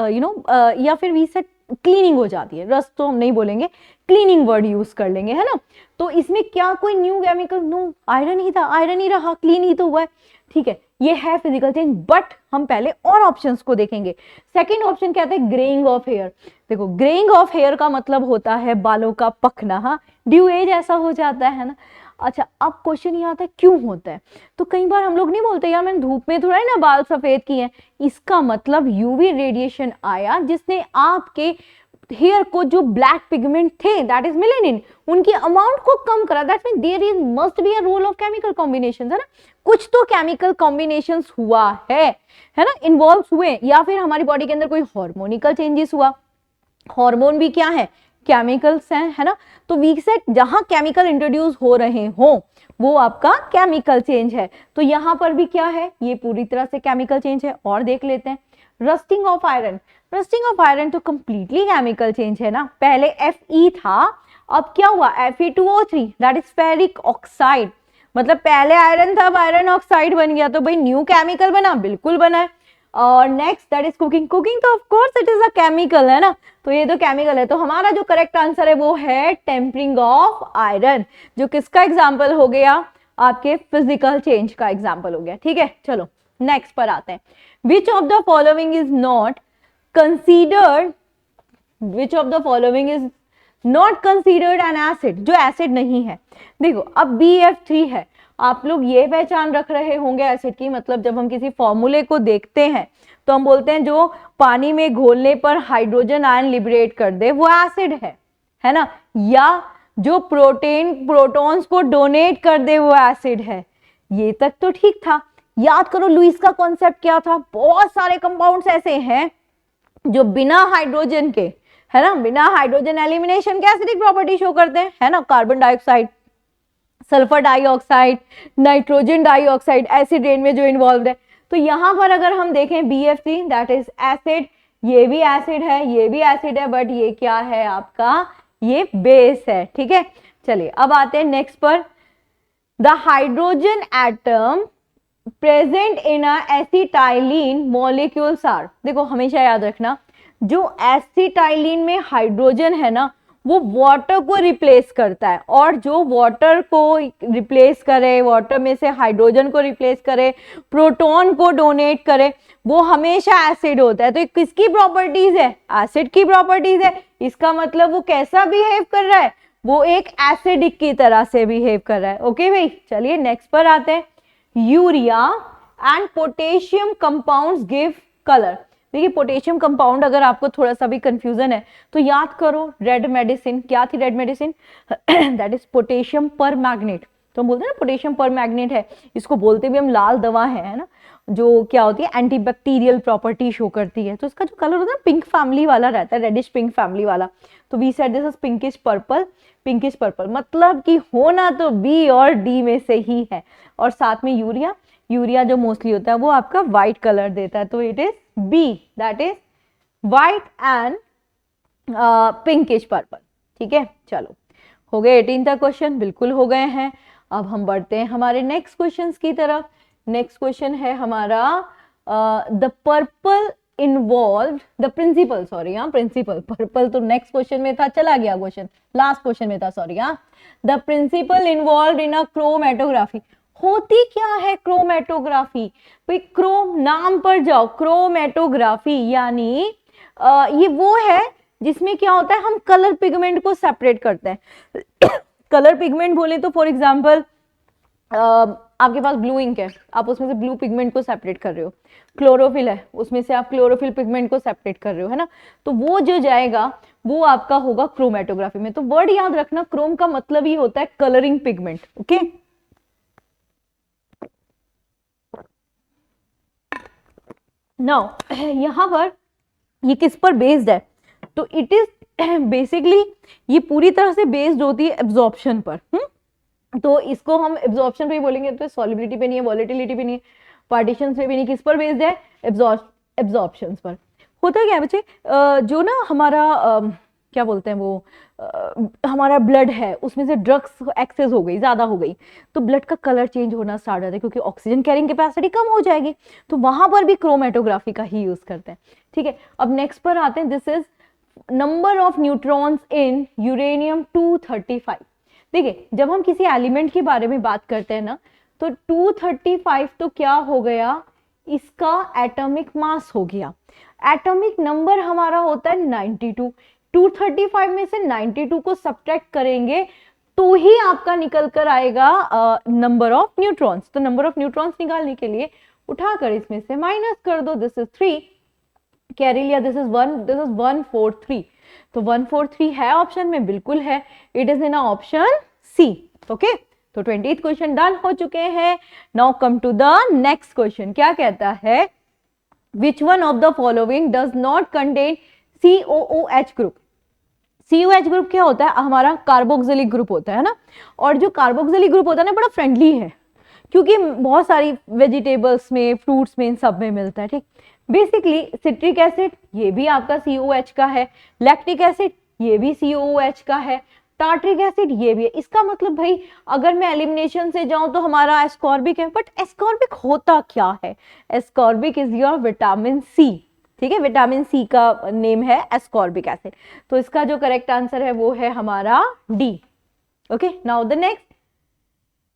या फिर वी सेड क्लीनिंग हो जाती है। रस तो हम नहीं बोलेंगे, क्लीनिंग वर्ड यूज कर लेंगे, है ना। तो इसमें क्या कोई न्यू केमिकल? नो, आयरन ही था, आयरन ही रहा, क्लीन ही तो हुआ है। ठीक है, ये है फिजिकल चेंज। बट हम पहले और ऑप्शंस को देखेंगे। सेकंड ऑप्शन कहते हैं ग्रेइंग ऑफ हेयर। देखो, ग्रेइंग ऑफ हेयर का मतलब होता है बालों का पकना। हाँ, ड्यू एज ऐसा हो जाता है ना। अच्छा, अब क्वेश्चन ये आता है क्यों होता है। तो कई बार हम लोग नहीं बोलते यार मैंने धूप में थोड़ा है ना बाल सफेद किए हैं, इसका मतलब यूवी रेडिएशन आया जिसने आपके हेयर को जो ब्लैक पिगमेंट थे, दैट इज मेलानिन, उनकी अमाउंट को कम करा। That mean there is must be a role of chemical combinations, है ना। कुछ तो केमिकल कॉम्बिनेशंस हुआ है ना, इन्वॉल्व हुए, या फिर हमारी बॉडी के अंदर कोई हार्मोनिकल चेंजेस हुआ। हार्मोन भी क्या है, केमिकल्स हैं, है ना। तो वी सेड जहां केमिकल इंट्रोड्यूस हो रहे हो वो आपका केमिकल चेंज है। तो यहां पर भी क्या है, ये पूरी तरह से केमिकल चेंज है। और देख लेते हैं rusting of iron. Rusting of iron तो कंप्लीटली केमिकल चेंज है ना। पहले Fe था, अब क्या हुआ, Fe2O3, that is ferric oxide. मतलब पहले आयरन था, अब आयरन ऑक्साइड बन गया। तो भाई न्यू केमिकल बना, बिल्कुल बना है। और next that is cooking. Cooking तो of course it is a chemical, है ना। तो ये तो केमिकल है। तो हमारा जो करेक्ट आंसर है वो है टेम्परिंग ऑफ आयरन, जो किसका एग्जाम्पल हो गया, आपके फिजिकल चेंज का एग्जाम्पल हो गया। ठीक है, चलो नेक्स्ट पर आते हैं। विच of the following is not considered, which of the following is not considered N acid, जो एसिड नहीं है। देखो अब BF3 है, आप लोग ये पहचान रख रहे होंगे एसिड की, मतलब जब हम किसी फॉर्मूले को देखते हैं तो हम बोलते हैं जो पानी में घोलने पर हाइड्रोजन आयन लिबरेट कर दे वो एसिड है ना। या जो प्रोटॉन्स को डोनेट कर दे वो एसिड है। ये तक तो ठीक था। याद करो लुईस का कॉन्सेप्ट क्या था, बहुत सारे कंपाउंड्स ऐसे हैं जो बिना हाइड्रोजन के है ना, बिना हाइड्रोजन एलिमिनेशन के एसिडिक प्रॉपर्टी शो करते हैं, है ना, carbon dioxide, sulphur dioxide, nitrogen dioxide acid rain में जो इन्वॉल्व है। तो यहाँ पर अगर हम देखें BF3 दैट इज एसिड, ये भी एसिड है, ये भी एसिड है, बट ये क्या है आपका, ये बेस है, ठीक है। चलिए अब आते हैं नेक्स्ट पर, the hydrogen atom present in a acetylene molecules are, देखो हमेशा याद रखना जो एसिटाइलिन में हाइड्रोजन है ना वो वाटर को रिप्लेस करता है, और जो वाटर को रिप्लेस करे, वाटर में से हाइड्रोजन को रिप्लेस करे, प्रोटॉन को डोनेट करे, वो हमेशा एसिड होता है। तो किसकी प्रॉपर्टीज है, एसिड की प्रॉपर्टीज है। इसका मतलब वो कैसा बिहेव कर रहा है, वो एक एसिडिक की तरह से बिहेव कर रहा है। ओके भाई, चलिए नेक्स्ट पर आते हैं, urea and potassium compounds give colour. देखिए पोटेशियम कंपाउंड अगर आपको थोड़ा सा भी कंफ्यूजन है तो याद करो रेड मेडिसिन, क्या थी red medicine, that is potassium पर मैग्नेट। तो हम बोलते हैं ना पोटेशियम पर मैग्नेट है, इसको बोलते भी हम लाल दवा है ना, जो क्या होती है एंटीबैक्टीरियल प्रॉपर्टी शो करती है। तो इसका जो कलर होता है पिंक फैमिली वाला रहता है, रेडिश पिंक फैमिली वाला। तो we said this is pinkish purple, pinkish purple मतलब कि होना तो बी और डी में से ही है। और साथ में यूरिया, यूरिया जो मोस्टली होता है वो आपका व्हाइट कलर देता है, तो it is B that is white and pinkish purple. ठीक है, चलो हो गए 18 तक क्वेश्चन, बिल्कुल हो गए हैं। अब हम बढ़ते हैं हमारे नेक्स्ट क्वेश्चंस की तरफ। नेक्स्ट क्वेश्चन है हमारा the purple involve the principle, sorry हाँ प्रिंसिपल, पर्पल तो नेक्स्ट क्वेश्चन में था, चला गया क्वेश्चन, लास्ट क्वेश्चन में था, सॉरी हाँ। The principle involve in a chromatography, होती क्या है क्रोमेटोग्राफी भाई, क्रोम नाम पर जाओ, क्रोमेटोग्राफी यानी ये वो है जिसमें क्या होता है हम कलर पिगमेंट को सेपरेट करते हैं। कलर पिगमेंट बोले तो फॉर एग्जांपल आपके पास ब्लू इंक है, आप उसमें से ब्लू पिगमेंट को सेपरेट कर रहे हो, क्लोरोफिल है उसमें से आप क्लोरोफिल पिगमेंट को सेपरेट कर रहे हो, है ना। तो वो जो जाएगा वो आपका होगा क्रोमेटोग्राफी में। तो वर्ड याद रखना, क्रोम का मतलब ही होता है कलरिंग पिगमेंट। ओके, नाउ यहां पर ये किस पर बेस्ड है, तो इट इज बेसिकली ये पूरी तरह से बेस्ड होती है एब्जॉर्प्शन पर। तो इसको हम एब्जॉर्प्शन पे ही बोलेंगे, तो सॉलिबिलिटी पे नहीं है, वॉलेटिलिटी पे नहीं है, पार्टीशन पे भी नहीं, किस पर बेस्ड है, एब्जॉर्प्शन पर। होता क्या है बच्चे, जो ना हमारा क्या बोलते हैं वो हमारा ब्लड है उसमें से ड्रग्स एक्सेस हो गई, ज्यादा हो गई, तो ब्लड का कलर चेंज होना स्टार्ट होता है क्योंकि ऑक्सीजन कैरिंग कैपेसिटी कम हो जाएगी। तो वहां पर भी क्रोमेटोग्राफी का ही यूज करते हैं। ठीक है, अब नेक्स्ट पर आते हैं, this is number of neutrons in uranium 235। देखिए जब हम किसी एलिमेंट के बारे में बात करते हैं ना, तो 235 तो क्या हो गया, इसका एटॉमिक मास हो गया। एटॉमिक नंबर हमारा होता है 92, 235 में से 92 को सब्ट्रैक्ट करेंगे तो ही आपका निकल कर आएगा नंबर ऑफ न्यूट्रॉन्स। तो नंबर ऑफ न्यूट्रॉन्स निकालने के लिए उठाकर इसमें से माइनस कर दो, दिस इज 3, कैरी लिया, दिस इज 1, दिस इज 143। तो 143 है ऑप्शन में, बिल्कुल है, it is in option C. Okay, तो 20th क्वेश्चन डन हो चुके हैं। Now come to the next question, क्या कहता है, which one of the following does not contain COOH group. COH group क्या होता है, हमारा कार्बोक्सिलिक ग्रुप होता है ना, और जो कार्बोक्सिलिक ग्रुप होता है ना बड़ा फ्रेंडली है क्योंकि बहुत सारी वेजिटेबल्स में, फ्रूट्स में, इन सब में मिलता है। ठीक, बेसिकली सिट्रिक एसिड ये भी आपका COH का है, लैक्टिक एसिड ये भी COOH का है, टार्ट्रिक एसिड ये भी है। इसका मतलब भाई अगर मैं एलिमिनेशन से जाऊं तो हमारा एस्कॉर्बिक है, बट एस्कॉर्बिक होता क्या है, ascorbic is your vitamin C. ठीक है, विटामिन सी का नेम है एस्कॉर्बिक एसिड। तो इसका जो करेक्ट आंसर है वो है हमारा D. Okay, now the next,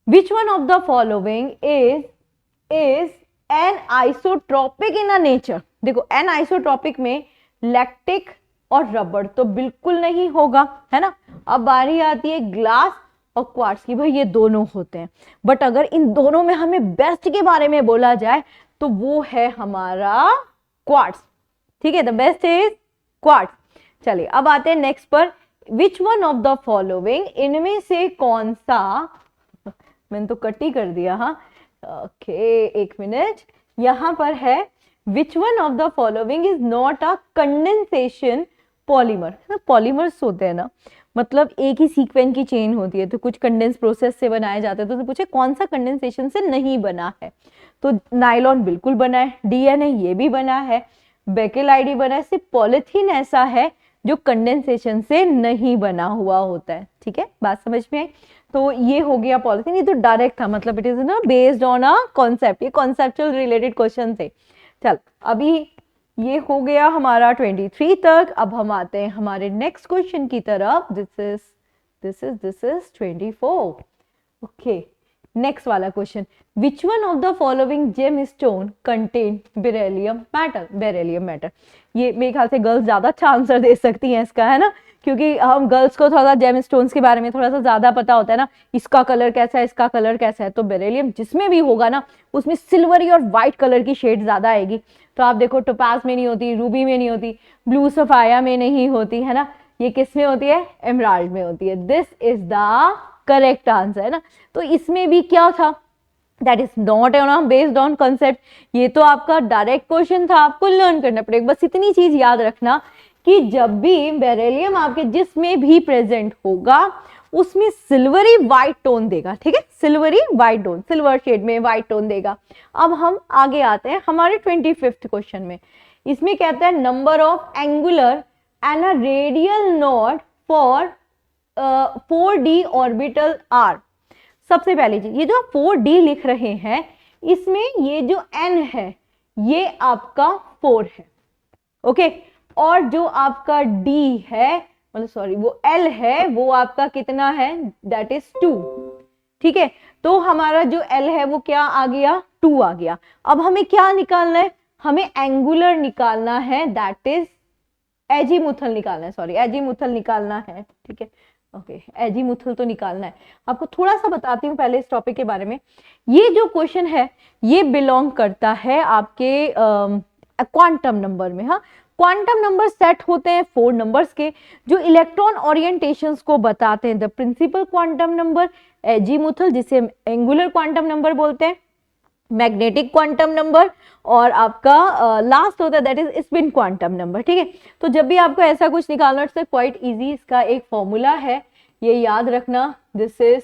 which one of the following is an isotropic in a nature। देखो an isotropic में लैक्टिक और रबर तो बिल्कुल नहीं होगा, है ना। अब बारी आती है ग्लास और क्वार्ट्स की, भाई ये दोनों होते हैं, बट अगर इन दोनों में हमें बेस्ट के बारे में बोला जाए तो वो है हमारा क्वार्ट्स। ठीक है, द बेस्ट इज क्वार्ट्स। चलिए अब आते हैं नेक्स्ट पर, विच वन ऑफ द फॉलोइंग, इनमें से कौन सा, मैंने तो कट ही कर दिया, हाँ ओके एक मिनट, यहां पर है which one of the following is not a condensation polymer, polymers होते हैं ना, मतलब एक ही सीक्वेंस की चेन होती है, तो कुछ कंडेंस प्रोसेस से बनाए जाते हैं। तो पूछे कौन सा कंडेंसेशन से नहीं बना है, तो नायलॉन बिल्कुल बना है, डीएनए ये भी बना है, बेकेल आईडी बना है, सिर्फ पॉलिथीन ऐसा है जो कंडेंसेशन से नहीं बना हुआ होता है। ठीक है, बात समझ में आई। तो ये हो गया पॉलिथीन, ये तो डायरेक्ट था, मतलब इट इज ना बेस्ड ऑन अ कॉन्सेप्ट, ये कॉन्सेप्चुअल रिलेटेड क्वेश्चन थे। चल अभी ये हो गया हमारा 23 तक। अब हम आते हैं हमारे नेक्स्ट क्वेश्चन की तरफ। This is 24। ओके, नेक्स्ट वाला question, which one of the following gem stone contain beryllium metal. Beryllium metal, ये मेरे ख्याल से गर्ल्स ज्यादा अच्छा आंसर दे सकती हैं इसका, है ना, क्योंकि हम गर्ल्स को थोड़ा सा जेम स्टोन्स के बारे में थोड़ा सा ज्यादा पता होता है ना, इसका कलर कैसा है, इसका कलर कैसा है। तो बेरिलियम जिसमें भी होगा ना, उसमें सिल्वरी और व्हाइट कलर की शेड ज्यादा आएगी। तो आप देखो टोपाज में नहीं होती, रूबी में नहीं होती, ब्लू सफाया में नहीं होती, है ना, ये किस में होती है, एमराल्ड में होती है। This is the correct answer, है ना। तो इसमें भी क्या था, that is not based on concept, ये तो आपका डायरेक्ट क्वेश्चन था, आपको लर्न करना पड़ेगा। बस इतनी चीज याद रखना कि जब भी बेरिलियम आपके जिसमें भी प्रेजेंट होगा उसमें सिल्वरी व्हाइट टोन देगा। ठीक है, silvery white tone, silver shade में व्हाइट टोन देगा। अब हम आगे आते हैं हमारे 25th क्वेश्चन में। इसमें कहता है number of angular and a radial node for 4d orbital are. सबसे पहली चीज, ये जो 4d लिख रहे हैं, इसमें ये जो n है ये आपका 4 है, ओके, और जो आपका d है, मतलब सॉरी वो l है, वो आपका कितना है, दैट इज 2। ठीक है, तो हमारा जो l है वो क्या आ गया, 2 आ गया। अब हमें क्या निकालना है, हमें एंगुलर निकालना है, दैट इज एजीमुथल निकालना है, सॉरी एजीमुथल निकालना है। ठीक है, ओके, एजीमुथल तो निकालना है। आपको थोड़ा सा बताती हूँ पहले इस टॉपिक के बारे में। ये जो क्वेश्चन है ये बिलोंग करता है आपके क्वांटम नंबर में। हाँ, क्वांटम नंबर सेट होते हैं 4 नंबर्स के जो इलेक्ट्रॉन ओरिएंटेशंस को बताते हैं। The principal quantum number, azimuthal जिसे एंगुलर क्वांटम नंबर बोलते हैं, मैग्नेटिक क्वांटम नंबर, और आपका लास्ट होता है that is spin quantum number. ठीक है, तो जब भी आपको ऐसा कुछ निकालना है क्वाइट इजी, इसका एक फॉर्मूला है, ये याद रखना, दिस इज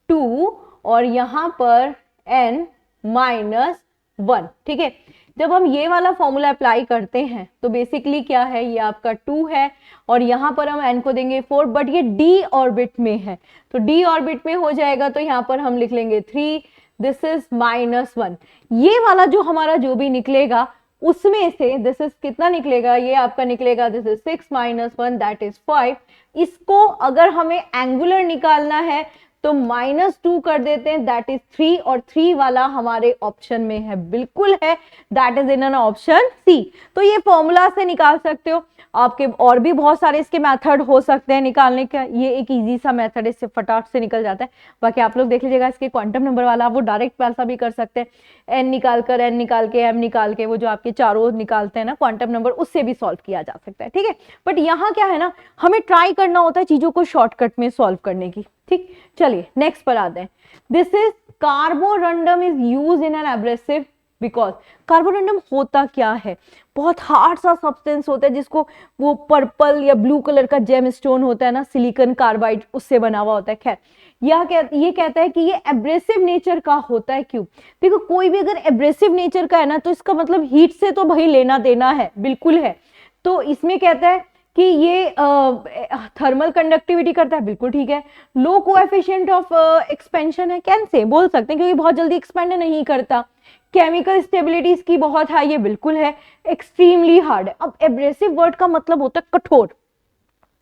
2 और यहाँ पर n-1। ठीक है, जब हम ये वाला फॉर्मूला अप्लाई करते हैं तो बेसिकली क्या है, ये आपका 2 है और यहाँ पर हम n को देंगे 4, बट ये d ऑर्बिट में है, तो d ऑर्बिट में हो जाएगा, तो यहाँ पर हम लिख लेंगे 3, दिस इज -1। ये वाला जो हमारा जो भी निकलेगा उसमें से दिस इज कितना निकलेगा, ये आपका निकलेगा दिस इज 6 - 1 दैट इज 5। इसको अगर हमें एंगुलर निकालना है तो -2 कर देते हैं, दैट इज 3, और 3 वाला हमारे ऑप्शन में है, बिल्कुल है, that is in an option C. तो ये फॉर्मूला से निकाल सकते हो। आपके और भी बहुत सारे इसके मेथड हो सकते हैं निकालने का, ये एक इजी सा मेथड, इससे फटाक से निकल जाता है। बाकी आप लोग देख लीजिएगा इसके क्वांटम नंबर वाला, वो डायरेक्ट पैसा भी कर सकते हैं, n निकाल के m निकाल के, वो जो आपके चारों निकालते हैं ना क्वांटम नंबर, उससे भी सॉल्व किया जा सकता है। ठीक है, बट यहाँ क्या है ना, हमें ट्राई करना होता है चीजों को शॉर्टकट में सॉल्व करने की। ठीक, चलिए नेक्स्ट पर आते हैं। This is Carborundum is use in an abrasive because. Carborundum होता क्या है, बहुत हार्ड सा सब्सटेंस होता है जिसको वो पर्पल या ब्लू कलर का जेम स्टोन होता है ना, सिलिकॉन कार्बाइड, उससे बना हुआ होता है। खैर ये कहता है कि ये एब्रेसिव नेचर का होता है। क्यों, देखो कोई भी अगर एब्रेसिव नेचर का है ना, तो इसका मतलब हीट से तो भाई लेना देना है, बिल्कुल है। तो इसमें कहता है कि ये थर्मल कंडक्टिविटी करता है, बिल्कुल ठीक है। लो कोएफिशिएंट ऑफ एक्सपेंशन है, कैसे बोल सकते हैं, क्योंकि बहुत जल्दी एक्सपेंड नहीं करता। केमिकल स्टेबिलिटी इसकी बहुत हाई है, बिल्कुल है। एक्सट्रीमली हार्ड है। अब एब्रेसिव वर्ड का मतलब होता है कठोर,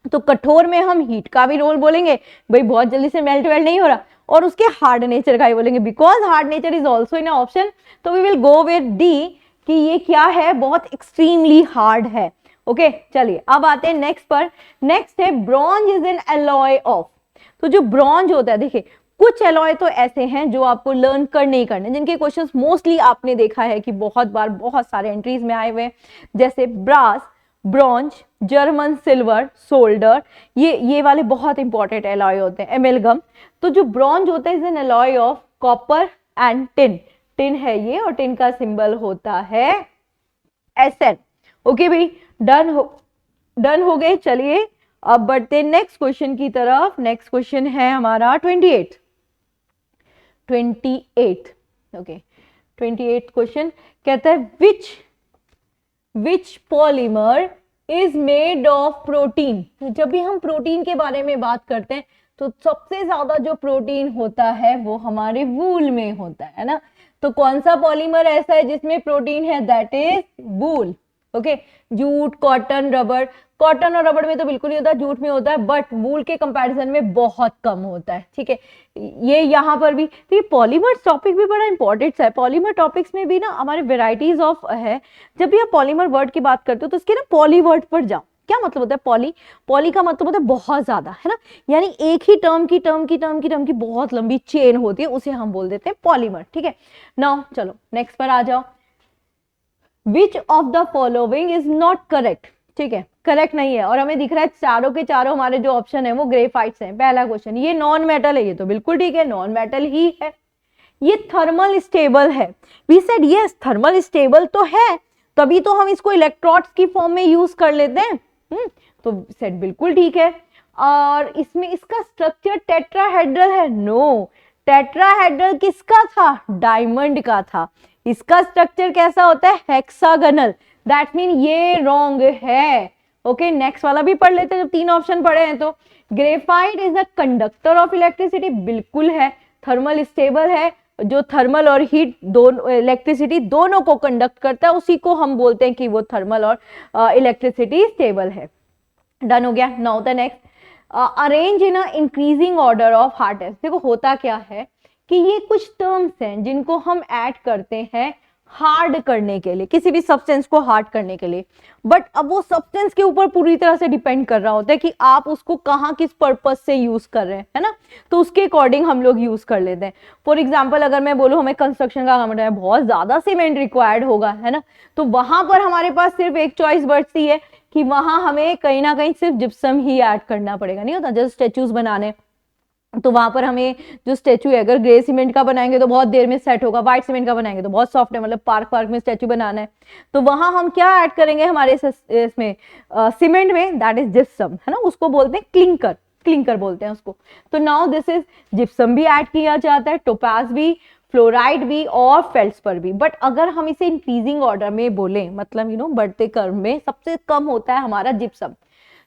तो कठोर में हम हीट का भी रोल बोलेंगे, भाई बहुत जल्दी से मेल्ट वेल्ट नहीं हो रहा, और उसके हार्ड नेचर का ही बोलेंगे, because hard nature is also in option. तो we will go with D कि ये क्या है, बहुत एक्सट्रीमली हार्ड है। ओके, चलिए अब आते हैं नेक्स्ट पर। नेक्स्ट है bronze is an alloy of. तो जो ब्रॉन्ज होता है, देखिए कुछ एलॉय तो ऐसे हैं जो आपको लर्न करने ही करने, जिनके क्वेश्चंस मोस्टली आपने देखा है कि बहुत बार बहुत सारे एंट्रीज में आए हुए हैं, जैसे brass, bronze, German silver, solder, ये वाले बहुत इंपॉर्टेंट एलॉय होते हैं। एमेलगम, तो जो ब्रॉन्ज होता है is an alloy of copper and tin. Tin है ये, और टिन का सिंबल होता है Sn। ओके भाई, डन हो। डन हो गए। चलिए अब बढ़ते नेक्स्ट क्वेश्चन की तरफ। नेक्स्ट क्वेश्चन है हमारा 28 ओके 28 क्वेश्चन कहता है which polymer is made of protein. जब भी हम प्रोटीन के बारे में बात करते हैं तो सबसे ज्यादा जो प्रोटीन होता है वो हमारे वूल में होता है ना। तो कौन सा पॉलीमर ऐसा है जिसमें प्रोटीन है? That is wool. Okay, jute, cotton, rubber. Cotton और रबर में तो बिल्कुल नहीं होता, जूट में होता है, बट वूल के कंपैरिजन में बहुत कम होता है। ठीक है, ये यहाँ पर भी। तो ये पॉलीमर टॉपिक भी बड़ा इंपॉर्टेंट है। पॉलीमर टॉपिक्स में भी ना हमारे वेराइटीज ऑफ है। जब भी आप पॉलीमर वर्ड की बात करते हो तो उसके ना पॉली वर्ड पर जाओ। क्या मतलब होता है पॉली? पॉली का मतलब होता है बहुत ज्यादा, है ना। यानी एक ही टर्म की बहुत लंबी चेन होती है, उसे हम बोल देते हैं पॉलीमर। ठीक है, नाउ चलो नेक्स्ट पर आ जाओ। विच of the following is not correct. ठीक है, करेक्ट नहीं है और हमें दिख रहा है चारों के चारों हमारे जो ऑप्शन है वो ग्रेफाइट्स हैं। पहला क्वेश्चन, ये नॉन मेटल है, ये तो बिल्कुल ठीक है, नॉन मेटल ही है। ये थर्मल स्टेबल है। We said yes, thermal stable तो है, तभी तो हम इसको इलेक्ट्रोड्स की फॉर्म में यूज कर लेते हैं। तो सेट बिल्कुल ठीक है। और इसमें इसका स्ट्रक्चर टेट्राहेड्रल है। नो, टेट्राहेड्रल किसका था? डायमंड का था। इसका स्ट्रक्चर कैसा होता है? हेक्सागोनल। दैट मीन ये रॉन्ग है। ओके, नेक्स्ट वाला भी पढ़ लेते हैं जब तीन ऑप्शन पढ़े हैं तो। Graphite is a conductor of electricity, बिल्कुल है। थर्मल स्टेबल है, जो थर्मल और हीट दोनों, इलेक्ट्रिसिटी दोनों को कंडक्ट करता है, उसी को हम बोलते हैं कि वो थर्मल और इलेक्ट्रिसिटी स्टेबल है। डन हो गया। Now the next, arrange in a increasing order of hard test. देखो होता क्या है कि ये कुछ टर्म्स हैं जिनको हम ऐड करते हैं हार्ड करने के लिए, किसी भी सब्सटेंस को हार्ड करने के लिए। बट अब वो सब्सटेंस के ऊपर पूरी तरह से डिपेंड कर रहा होता है कि आप उसको कहाँ किस पर्पस से यूज कर रहे हैं, है ना। तो उसके अकॉर्डिंग हम लोग यूज कर लेते हैं। फॉर एग्जाम्पल अगर मैं बोलूँ हमें कंस्ट्रक्शन का काम है, बहुत ज्यादा सीमेंट रिक्वायर्ड होगा, है ना, तो वहां पर हमारे पास सिर्फ एक चॉइस बचती है कि वहां हमें कहीं ना कहीं सिर्फ जिप्सम ही ऐड करना पड़ेगा। नहीं होता, जैसे स्टेच्यूज बनाने, तो वहां पर हमें जो स्टेचू है, अगर ग्रे सीमेंट का बनाएंगे तो बहुत देर में सेट होगा, व्हाइट सीमेंट का बनाएंगे तो बहुत सॉफ्ट है, मतलब पार्क में स्टेचू बनाना है, तो वहां हम क्या ऐड करेंगे हमारे इसमें सीमेंट में? दैट इज जिप्सम, है ना। उसको बोलते हैं क्लिंकर बोलते हैं उसको। तो नाउ दिस इज जिप्सम भी ऐड किया जाता है, टोपाज भी, फ्लोराइड भी और फेल्ड्सपर भी। बट अगर हम इसे इंक्रीजिंग ऑर्डर में बोले, मतलब बढ़ते क्रम में सबसे कम होता है हमारा जिप्सम।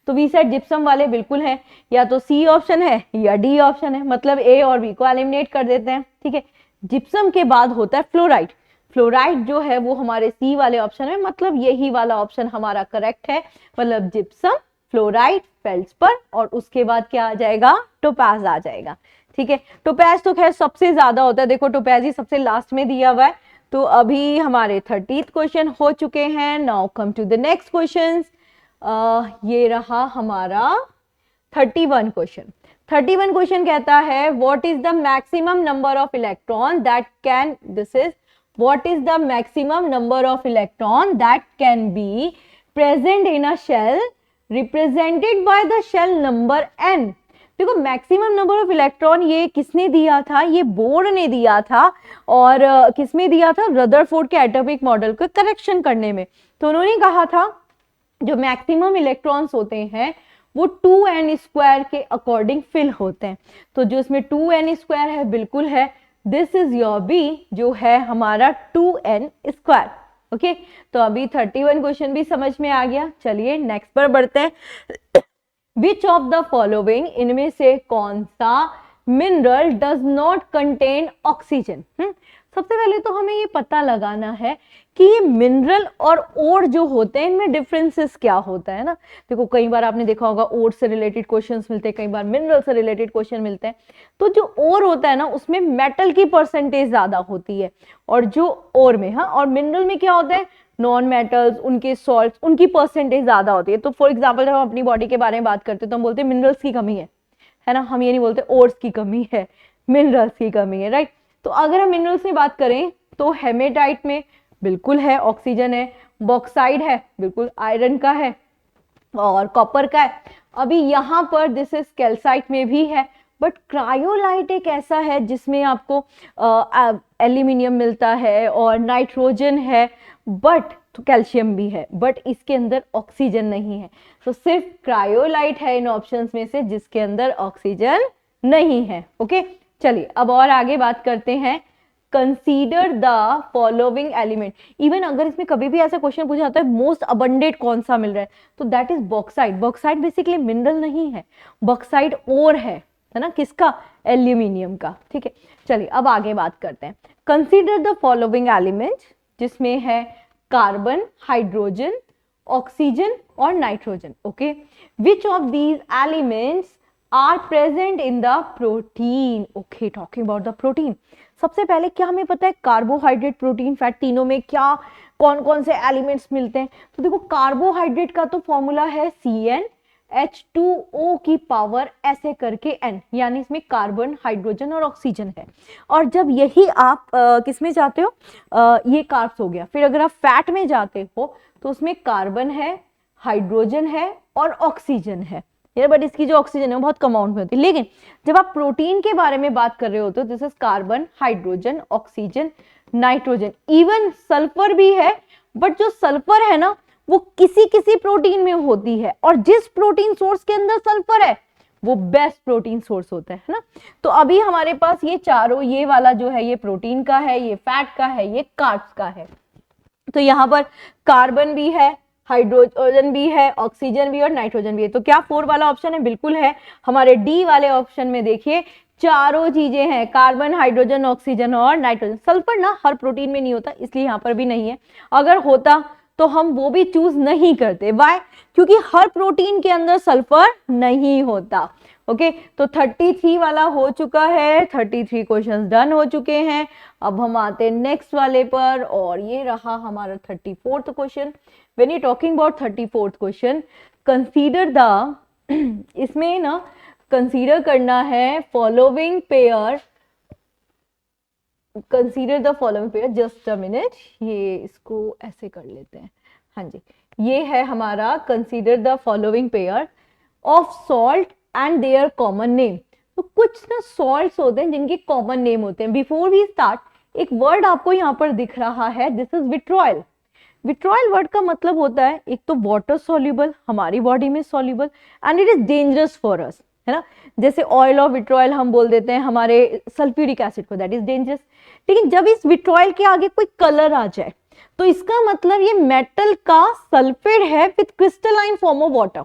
तो वी सेड जिप्सम वाले बिल्कुल है, या तो सी ऑप्शन है या डी ऑप्शन है, मतलब ए और बी को एलिमिनेट कर देते हैं। ठीक है, जिप्सम के बाद होता है फ्लोराइड। फ्लोराइड जो है वो हमारे सी वाले ऑप्शन में, मतलब यही वाला ऑप्शन हमारा करेक्ट है। मतलब जिप्सम, फ्लोराइड, फेल्ड्सपर और उसके बाद क्या आ जाएगा? टोपाज आ जाएगा। ठीक है, टोपाज तो खैर सबसे ज्यादा होता है, देखो टोपाज ही सबसे लास्ट में दिया हुआ है। तो अभी हमारे 30th क्वेश्चन हो चुके हैं। Now come to the next question. ये रहा हमारा 31 क्वेश्चन। 31 क्वेश्चन कहता है what is the maximum number of electron that can, this is what is the maximum number of electron that can be present in a shell represented by the shell number n। देखो maximum number of electron ये किसने दिया था? ये board ने दिया था। और किसमें दिया था? रदरफोर्ड के एटॉमिक मॉडल को करेक्शन करने में। तो उन्होंने कहा था जो मैक्सिमम इलेक्ट्रॉन्स होते हैं वो 2n² के अकॉर्डिंग फिल होते हैं। तो जो इसमें 2n² है बिल्कुल है, दिस इज योर बी, जो है हमारा 2n²। ओके, तो अभी 31 क्वेश्चन भी समझ में आ गया। चलिए नेक्स्ट पर बढ़ते हैं। विच ऑफ द फॉलोइंग, इनमें से कौन सा mineral does not contain oxygen? सबसे पहले तो हमें ये पता लगाना है कि ये मिनरल और ओर जो होते हैं इनमें डिफरेंसेस क्या होता है ना। देखो कई बार आपने देखा होगा ओर से रिलेटेड क्वेश्चंस मिलते हैं, कई बार मिनरल से रिलेटेड क्वेश्चन मिलते हैं। तो जो ओर होता है ना उसमें मेटल की परसेंटेज ज्यादा होती है, और जो ओर में, हाँ, और मिनरल में क्या होता है? नॉन मेटल्स, उनके सॉल्ट्स, उनकी परसेंटेज ज्यादा होती है। तो फॉर एग्जाम्पल जब हम अपनी बॉडी के बारे में बात करते हैं तो हम बोलते हैं मिनरल्स की कमी है ना। हम ये नहीं बोलते ओर्स की कमी है, मिनरल्स की कमी है, राइट। तो अगर हम मिनरल्स की बात करें तो हेमेटाइट में बिल्कुल है, ऑक्सीजन है। बॉक्साइड है, बिल्कुल आयरन का है और कॉपर का है। अभी यहाँ पर दिस इज कैल्साइट में भी है। बट क्रायोलाइट एक ऐसा है जिसमें आपको एल्यूमिनियम मिलता है और नाइट्रोजन है, बट तो कैल्शियम भी है, बट इसके अंदर ऑक्सीजन नहीं है। तो सिर्फ क्रायोलाइट है इन ऑप्शंस में से जिसके अंदर ऑक्सीजन नहीं है। ओके, चलिए अब और आगे बात करते हैं। Consider the following element. Even अगर इसमें कभी भी ऐसा क्वेश्चन पूछा जाता है मोस्ट अबंडेंट कौन सा मिल रहा है, तो that is bauxite. Bauxite basically mineral नहीं है, बॉक्साइट ओर है ना, किसका? एल्यूमिनियम का। ठीक है, चलिए अब आगे बात करते हैं। कंसीडर द फॉलोइंग एलिमेंट, जिसमें है कार्बन, हाइड्रोजन, ऑक्सीजन और nitrogen. Okay, which of these elements are present in the protein? Okay, talking about the protein. सबसे पहले क्या हमें पता है कार्बोहाइड्रेट, प्रोटीन, फैट तीनों में क्या कौन कौन से एलिमेंट्स मिलते हैं? तो देखो कार्बोहाइड्रेट का तो फॉर्मूला है CnH2O की पावर ऐसे करके n, यानी इसमें कार्बन, हाइड्रोजन और ऑक्सीजन है। और जब यही आप किसमें जाते हो, ये कार्ब्स हो गया। फिर अगर आप फैट में जाते हो तो उसमें कार्बन है, हाइड्रोजन है और ऑक्सीजन है। बट इसकी जो ऑक्सीजन है वो बहुत कम अमाउंट में होती है। लेकिन जब आप प्रोटीन के बारे में बात कर रहे हो तो this is carbon, hydrogen, oxygen, nitrogen, even sulphur भी है। बट जो सल्फर है ना वो किसी किसी प्रोटीन में होती है, और जिस प्रोटीन सोर्स के अंदर सल्फर है वो बेस्ट प्रोटीन सोर्स होता है ना। तो अभी हमारे पास ये चारों, ये वाला जो है ये प्रोटीन का है, ये फैट का है, ये कार्ब्स का है। तो यहाँ पर कार्बन भी है, हाइड्रोजन भी है, ऑक्सीजन भी और नाइट्रोजन भी है। तो क्या 4 वाला ऑप्शन है? बिल्कुल है। हमारे डी वाले ऑप्शन में देखिए चारों चीजें हैं, कार्बन, हाइड्रोजन, ऑक्सीजन और नाइट्रोजन। सल्फर ना हर प्रोटीन में नहीं होता, इसलिए यहाँ पर भी नहीं है। अगर होता तो हम वो भी चूज नहीं करते। व्हाई? क्योंकि हर प्रोटीन के अंदर सल्फर नहीं होता। ओके, तो 33 वाला हो चुका है, 33 क्वेश्चंस डन हो चुके हैं। अब हम आते हैं नेक्स्ट वाले पर, और ये रहा हमारा 34th question. When you talking about 34th question, consider the इसमें ना कंसीडर करना है following pair. Consider the following pair, just a minute, ये इसको ऐसे कर लेते हैं। हाँ जी, ये है हमारा consider the following pair of salt and their common name. तो कुछ ना सॉल्ट्स होते हैं जिनके कॉमन नेम होते हैं। बिफोर वी स्टार्ट, एक वर्ड आपको यहाँ पर दिख रहा है, this is vitriol. Vitriol word का मतलब होता है एक तो वाटर सॉल्युबल, हमारी बॉडी में soluble, and it is dangerous for us, है ना। जैसे ऑयल ऑफ विट्रॉयल हम बोल देते हैं हमारे सल्फ्यूरिक एसिड को, दैट इज डेंजरस। लेकिन जब इस विट्रॉयल के आगे कोई कलर आ जाए तो इसका मतलब ये मेटल का सल्फेट है with crystalline form of water.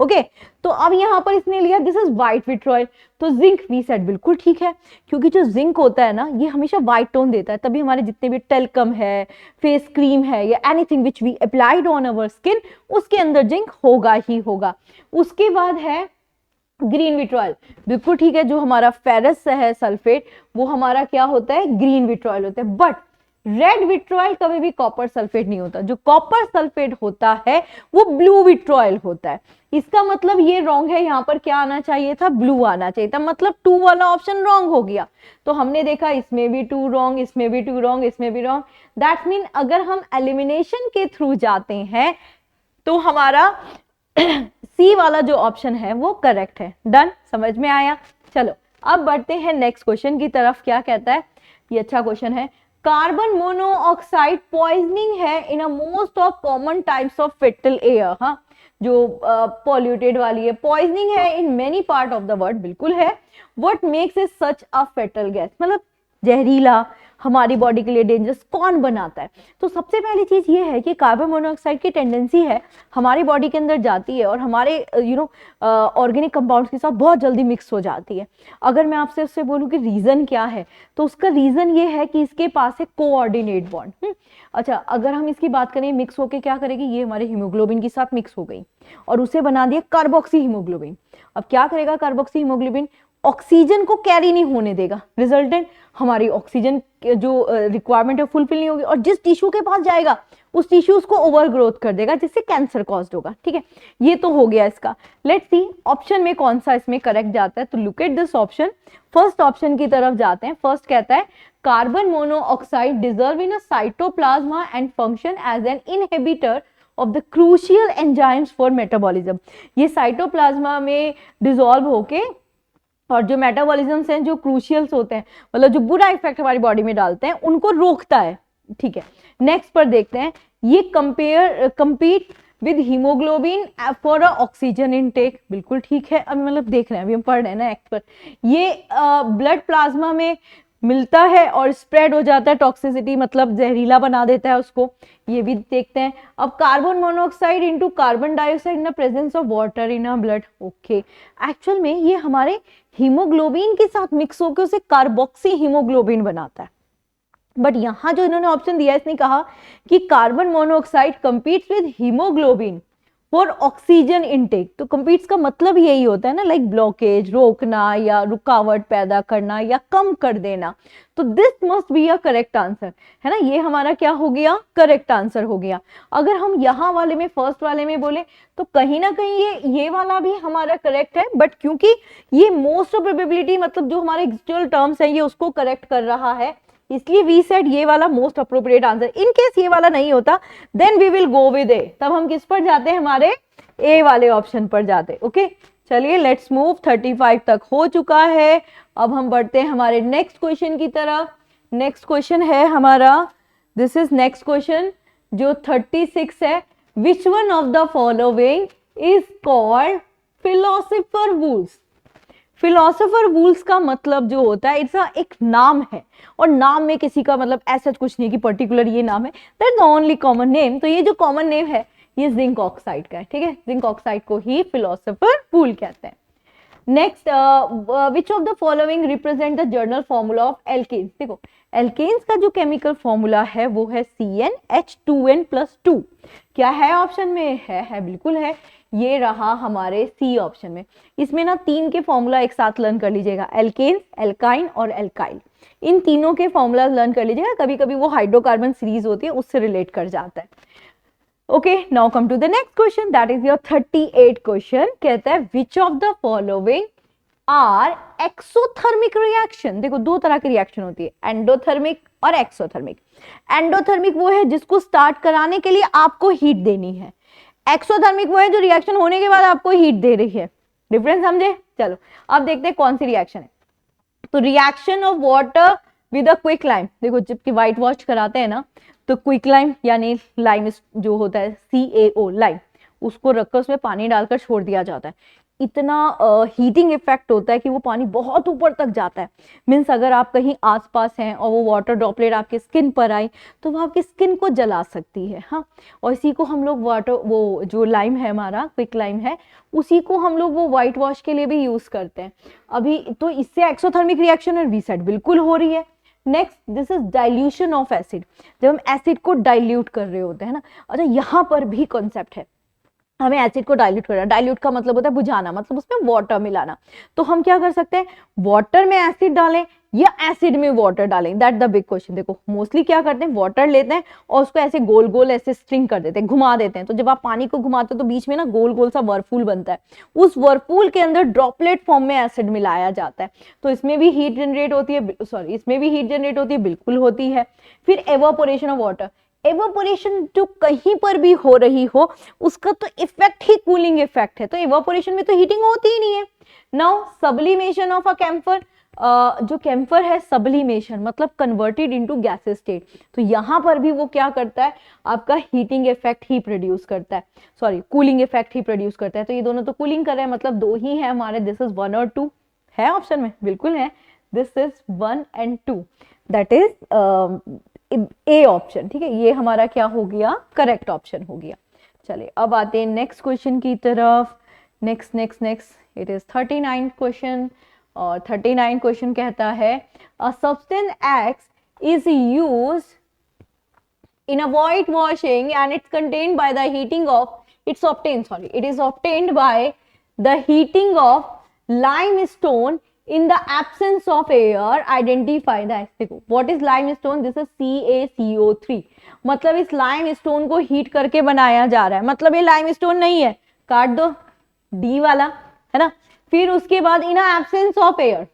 Okay, तो अब यहाँ पर इसने लिया दिस इज व्हाइट विट्रॉयल। तो जिंक, वी सेड बिल्कुल ठीक है, क्योंकि जो जिंक होता है ना ये हमेशा व्हाइट टोन देता है। तभी हमारे जितने भी टेल्कम है, फेस क्रीम है, या anything which we applied on our skin, उसके अंदर जिंक होगा ही होगा। उसके बाद है ग्रीन विट्रॉयल, बिल्कुल ठीक है, जो हमारा फेरस है सल्फेट वो हमारा क्या होता है? ग्रीन विट्रॉयल होता है। बट रेड विट्रॉयल कभी भी कॉपर सल्फेट नहीं होता। जो कॉपर सल्फेट होता है वो ब्लू विट्रॉयल होता है। इसका मतलब ये रॉन्ग है, यहाँ पर क्या आना चाहिए था? ब्लू आना चाहिए था। मतलब 2 वाला ऑप्शन रॉन्ग हो गया। तो हमने देखा इसमें भी 2 रॉन्ग, इसमें भी 2 रॉन्ग, इसमें भी रॉन्ग। दैट मीन अगर हम एलिमिनेशन के थ्रू जाते हैं तो हमारा सी वाला जो ऑप्शन है वो करेक्ट है। डन, समझ में आया? चलो अब बढ़ते हैं नेक्स्ट क्वेश्चन की तरफ। क्या कहता है? ये अच्छा क्वेश्चन है। कार्बन मोनोऑक्साइड पॉइजनिंग है in a most of common types of fatal air. हाँ, जो पॉल्यूटेड वाली है, पॉइजनिंग है in many part of the world, बिल्कुल है। What makes it such a fatal gas? मतलब जहरीला, हमारी बॉडी के लिए डेंजरस कौन बनाता है? तो सबसे पहली चीज ये है कि कार्बन मोनोऑक्साइड की टेंडेंसी है हमारी बॉडी के अंदर जाती है और हमारे ऑर्गेनिक कंपाउंड्स के साथ बहुत जल्दी मिक्स हो जाती है। अगर मैं आपसे उससे बोलूं कि रीजन क्या है, तो उसका रीजन ये है कि इसके पास है कोऑर्डिनेट बॉन्ड। अच्छा, अगर हम इसकी बात करें मिक्स होके क्या करेगी, ये हमारे हीमोग्लोबिन के साथ मिक्स हो गई और उसे बना दिया कार्बोक्सी हीमोग्लोबिन। अब क्या करेगा कार्बोक्सी हीमोग्लोबिन? ऑक्सीजन को कैरी नहीं होने देगा, रिजल्टेंट हमारी ऑक्सीजन जो रिक्वायरमेंट है फुलफिल नहीं होगी, और जिस टिश्यू के पास जाएगा उस टिश्यू उसको ओवर ग्रोथ कर देगा, जिससे कैंसर कॉज्ड होगा। ठीक है, ये तो हो गया इसका। लेट्स सी ऑप्शन में कौन सा इसमें करेक्ट जाता है। तो look at this option, first option की तरफ जाते हैं। फर्स्ट कहता है carbon monoxide dissolve in a cytoplasm and function as an inhibitor of the crucial enzymes for metabolism. ये साइटोप्लाज्मा में डिजोल्व होके और जो मेटाबॉलिज्म्स हैं, जो क्रूशियल्स होते हैं, मतलब जो बुरा इफेक्ट हमारी बॉडी में डालते हैं, उनको रोकता है। ठीक है, नेक्स्ट पर देखते हैं ये compete with haemoglobin for oxygen intake, बिल्कुल ठीक है। अब मतलब देख रहे हैं, अभी हम पढ़ रहे हैं ना एक्सपर्ट, ये ब्लड प्लाज्मा में मिलता है और स्प्रेड हो जाता है, टॉक्सिसिटी मतलब जहरीला बना देता है उसको, ये भी देखते हैं। अब carbon monoxide into carbon dioxide in the presence of water in a blood, okay. Actual में ये हमारे हीमोग्लोबिन के साथ मिक्स होकर उसे कार्बोक्सी हीमोग्लोबिन बनाता है। बट यहां जो इन्होंने ऑप्शन दिया है, इसने कहा कि carbon monoxide competes with haemoglobin for oxygen intake. तो कंपीट्स का मतलब यही होता है ना, लाइक ब्लॉकेज, रोकना या रुकावट पैदा करना या कम कर देना। तो this must be a correct answer, है ना, ये हमारा क्या हो गया, करेक्ट आंसर हो गया। अगर हम यहाँ वाले में, फर्स्ट वाले में बोले तो कहीं ना कहीं ये वाला भी हमारा करेक्ट है, बट क्योंकि ये मोस्ट ऑफ प्रोबेबिलिटी मतलब जो हमारे एक्चुअल टर्म्स है ये उसको करेक्ट कर रहा है, इसलिए वी सेड ये वाला most appropriate answer. In case ये वाला नहीं होता then we will go with A, तब हम किस पर जाते हैं, हमारे ए वाले ऑप्शन पर जाते। ओके चलिए लेट्स मूव, 35 तक हो चुका है। अब हम बढ़ते हैं हमारे नेक्स्ट क्वेश्चन की तरफ। नेक्स्ट क्वेश्चन है हमारा, दिस इज नेक्स्ट क्वेश्चन जो 36 है। Which one of the following is called philosopher wools. Philosopher wools का मतलब जो होता है, इट्स एक नाम है, और नाम में किसी का मतलब ऐसा कुछ नहीं कि पर्टिकुलर ये नाम है, that the only common name. तो ये जो कॉमन नेम है ये जिंक ऑक्साइड का है, ठीक है, जिंक ऑक्साइड को ही फिलोसोफर वूल कहते हैं। Next, which of the following represent the general formula of alkenes. देखो एल्केन्स का जो केमिकल फॉर्मूला है वो है CnH2n+2। क्या है ऑप्शन में, है बिल्कुल है, ये रहा हमारे सी ऑप्शन में। इसमें ना 3 के फॉर्मूला एक साथ लर्न कर लीजिएगा, एल्केन्स, एल्काइन और एल्काइल, इन तीनों के फॉर्मूला लर्न कर लीजिएगा, कभी कभी वो हाइड्रोकार्बन सीरीज होती है उससे रिलेट कर जाता है। Okay now come to the next question, that is your 38 question. कहता है which of the following are exothermic reaction. देखो 2 तरह की रिएक्शन होती है, एंडोथर्मिक और एक्सोथर्मिक। एंडोथर्मिक वो है जिसको स्टार्ट कराने के लिए आपको हीट देनी है, एक्सोथर्मिक वो है जो रिएक्शन होने के बाद आपको हीट दे रही है। डिफरेंस समझे? चलो अब देखते हैं कौन सी रिएक्शन है। तो reaction of water with a quick lime, देखो जबकि व्हाइट वॉश कराते हैं ना तो क्विक लाइम यानी लाइम जो होता है CaO लाइम, उसको रखकर उसमें पानी डालकर छोड़ दिया जाता है। इतना हीटिंग इफेक्ट होता है कि वो पानी बहुत ऊपर तक जाता है। मीन्स अगर आप कहीं आसपास हैं और वो वाटर ड्रॉपलेट आपके स्किन पर आई तो वो आपकी स्किन को जला सकती है। हाँ, और इसी को हम लोग वाटर, वो जो लाइम है हमारा क्विक लाइम है, उसी को हम लोग वो वाइट वॉश के लिए भी यूज करते हैं। अभी तो इससे एक्सोथर्मिक रिएक्शन और वीसेट बिल्कुल हो रही है। Next, this is dilution of acid, जब हम एसिड को डाइल्यूट कर रहे होते हैं ना। अच्छा यहाँ पर भी कॉन्सेप्ट है, हमें एसिड को डाइल्यूट करना। डाइल्यूट का मतलब होता है बुझाना, मतलब उसमें वाटर मिलाना। तो हम क्या कर सकते हैं, वाटर में एसिड डालें या एसिड में वाटर डालें, दैट द बिग क्वेश्चन। देखो मोस्टली क्या करते हैं, वाटर लेते हैं और उसको ऐसे गोल गोल ऐसे स्ट्रिंग कर देते हैं, घुमा देते हैं। तो जब आप पानी को घुमाते हो तो बीच में ना गोल गोल सा वर्लपूल बनता है, उस वर्लपूल के अंदर ड्रॉपलेट फॉर्म में एसिड मिलाया जाता है। तो इसमें भी हीट जनरेट होती है, सॉरी इसमें भी हीट जनरेट होती है, बिल्कुल होती है। फिर एवापोरेशन ऑफ वाटर, एवापोरेशन जो कहीं पर भी हो रही हो उसका तो इफेक्ट ही कूलिंग इफेक्ट है, तो एवापोरेशन में तो हीटिंग होती ही नहीं है। Now sublimation of a camphor, जो कैम्फर है सब्लिमेशन मतलब कन्वर्टेड इनटू गैसेस स्टेट, तो यहाँ पर भी वो क्या करता है, आपका हीटिंग इफेक्ट ही प्रोड्यूस करता है, सॉरी कूलिंग इफेक्ट ही प्रोड्यूस करता है। तो ये दोनों तो कूलिंग कर रहे हैं, मतलब 2 ही है हमारे, दिस इज 1 और 2 है ऑप्शन में, बिल्कुल है, this is 1 and 2, that is A option. ठीक है, ये हमारा क्या हो गया, करेक्ट ऑप्शन हो गया। चलिए अब आते हैं नेक्स्ट क्वेश्चन की तरफ। नेक्स्ट इट इज 39 क्वेश्चन, और 39 क्वेश्चन कहता है a substance x is used in a white washing and it's contained by the heating of, it's obtained, sorry, it is obtained by the heating of limestone in the absence of air. Identify the, देखो what is limestone, this is CaCO3, मतलब इस limestone को heat करके बनाया जा रहा है, मतलब ये limestone नहीं है, काट दो डी वाला, है ना। फिर उसके बाद इन एब्सेंस ऑफ एयर,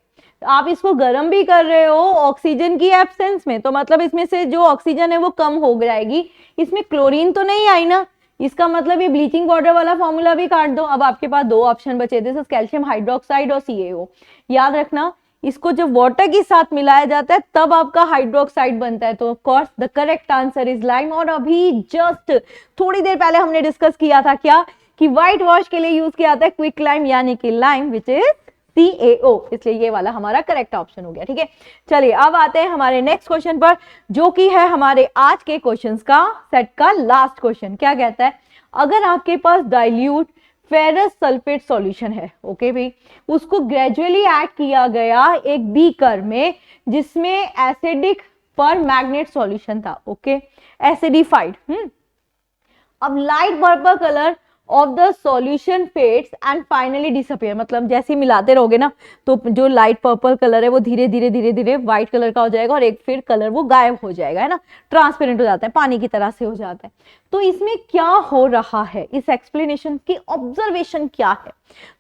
आप इसको गर्म भी कर रहे हो ऑक्सीजन की एब्सेंस में, तो मतलब इसमें से जो ऑक्सीजन है वो कम हो जाएगी। इसमें क्लोरीन तो नहीं आई ना, इसका मतलब ये ब्लीचिंग पाउडर वाला फॉर्मूला भी काट दो। अब आपके पास 2 ऑप्शन बचे, दिस इज कैल्शियम हाइड्रोक्साइड और CaO। याद रखना इसको जब वाटर के साथ मिलाया जाता है तब आपका हाइड्रोक्साइड बनता है। तो of course the correct answer is lime. और अभी जस्ट थोड़ी देर पहले हमने डिस्कस किया था क्या कि व्हाइट वॉश के लिए यूज किया जाता है क्विक लाइम यानी कि लाइम विच इज CaO, इसलिए ये वाला हमारा करेक्ट ऑप्शन हो गया। ठीक है, चलिए अब आते हैं हमारे नेक्स्ट क्वेश्चन पर, जो कि है हमारे आज के क्वेश्चंस का सेट का लास्ट क्वेश्चन। क्या कहता है, अगर आपके पास डाइल्यूट फेरस सल्फेट सॉल्यूशन है, ओके भाई, उसको ग्रेजुअली ऐड किया गया एक बीकर में जिसमें एसिडिक पर मैग्नेट सॉल्यूशन था, ओके, एसिडिफाइड। अब light purple colour of the solution fades and finally disappear, मतलब जैसे ही मिलाते रहोगे ना तो जो लाइट पर्पल कलर है वो धीरे धीरे धीरे धीरे व्हाइट कलर का हो जाएगा और एक फिर कलर वो गायब हो जाएगा, है ना, ट्रांसपेरेंट हो जाता है, पानी की तरह से हो जाता है। तो इसमें क्या हो रहा है, इस एक्सप्लेनेशन की ऑब्जर्वेशन क्या है?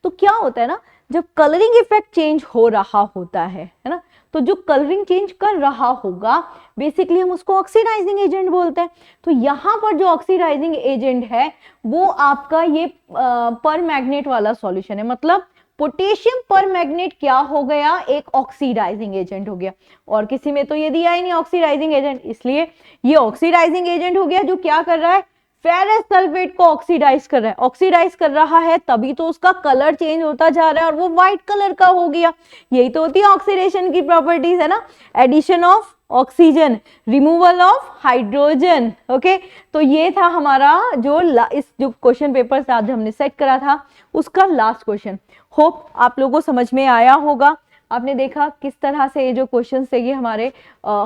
तो क्या होता है ना, जब कलरिंग इफेक्ट चेंज हो रहा होता है ना, तो जो कलरिंग चेंज कर रहा होगा बेसिकली हम उसको ऑक्सीडाइजिंग एजेंट बोलते हैं। तो यहाँ पर जो ऑक्सीडाइजिंग एजेंट है वो आपका ये पर मैग्नेट वाला सॉल्यूशन है, मतलब पोटेशियम पर मैग्नेट क्या हो गया, एक ऑक्सीडाइजिंग एजेंट हो गया। और किसी में तो ये दिया ही नहीं ऑक्सीडाइजिंग एजेंट, इसलिए ये ऑक्सीडाइजिंग एजेंट हो गया जो क्या कर रहा है, फेरस सल्फेट को ऑक्सीडाइज कर रहा है। ऑक्सीडाइज कर रहा है तभी तो उसका कलर चेंज होता जा रहा है और वो व्हाइट कलर का हो गया। यही तो होती है ऑक्सीडेशन की प्रॉपर्टीज, है ना, addition of oxygen, removal of hydrogen. Okay, तो ये था हमारा जो इस जो क्वेश्चन पेपर से आज हमने सेट करा था उसका लास्ट क्वेश्चन। होप आप लोगों को समझ में आया होगा। आपने देखा किस तरह से ये जो क्वेश्चन थे ये हमारे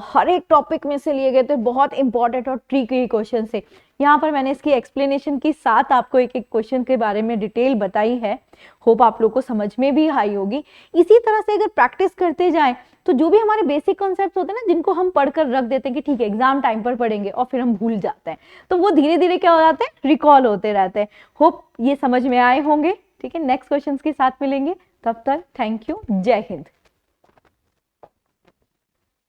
हर एक टॉपिक में से लिए गए थे, बहुत इंपॉर्टेंट और ट्रिकी क्वेश्चन थे। यहाँ पर मैंने इसकी एक्सप्लेनेशन के साथ आपको एक एक क्वेश्चन के बारे में डिटेल बताई है। होप आप लोग को समझ में भी आई होगी। इसी तरह से अगर प्रैक्टिस करते जाएं तो जो भी हमारे बेसिक कॉन्सेप्ट्स होते हैं ना, जिनको हम पढ़कर रख देते हैं कि ठीक है एग्जाम टाइम पर पढ़ेंगे और फिर हम भूल जाते हैं, तो वो धीरे धीरे क्या हो जाते हैं, रिकॉल होते रहते हैं। होप ये समझ में आए होंगे। ठीक है, नेक्स्ट क्वेश्चन के साथ मिलेंगे, तब तक थैंक यू, जय हिंद।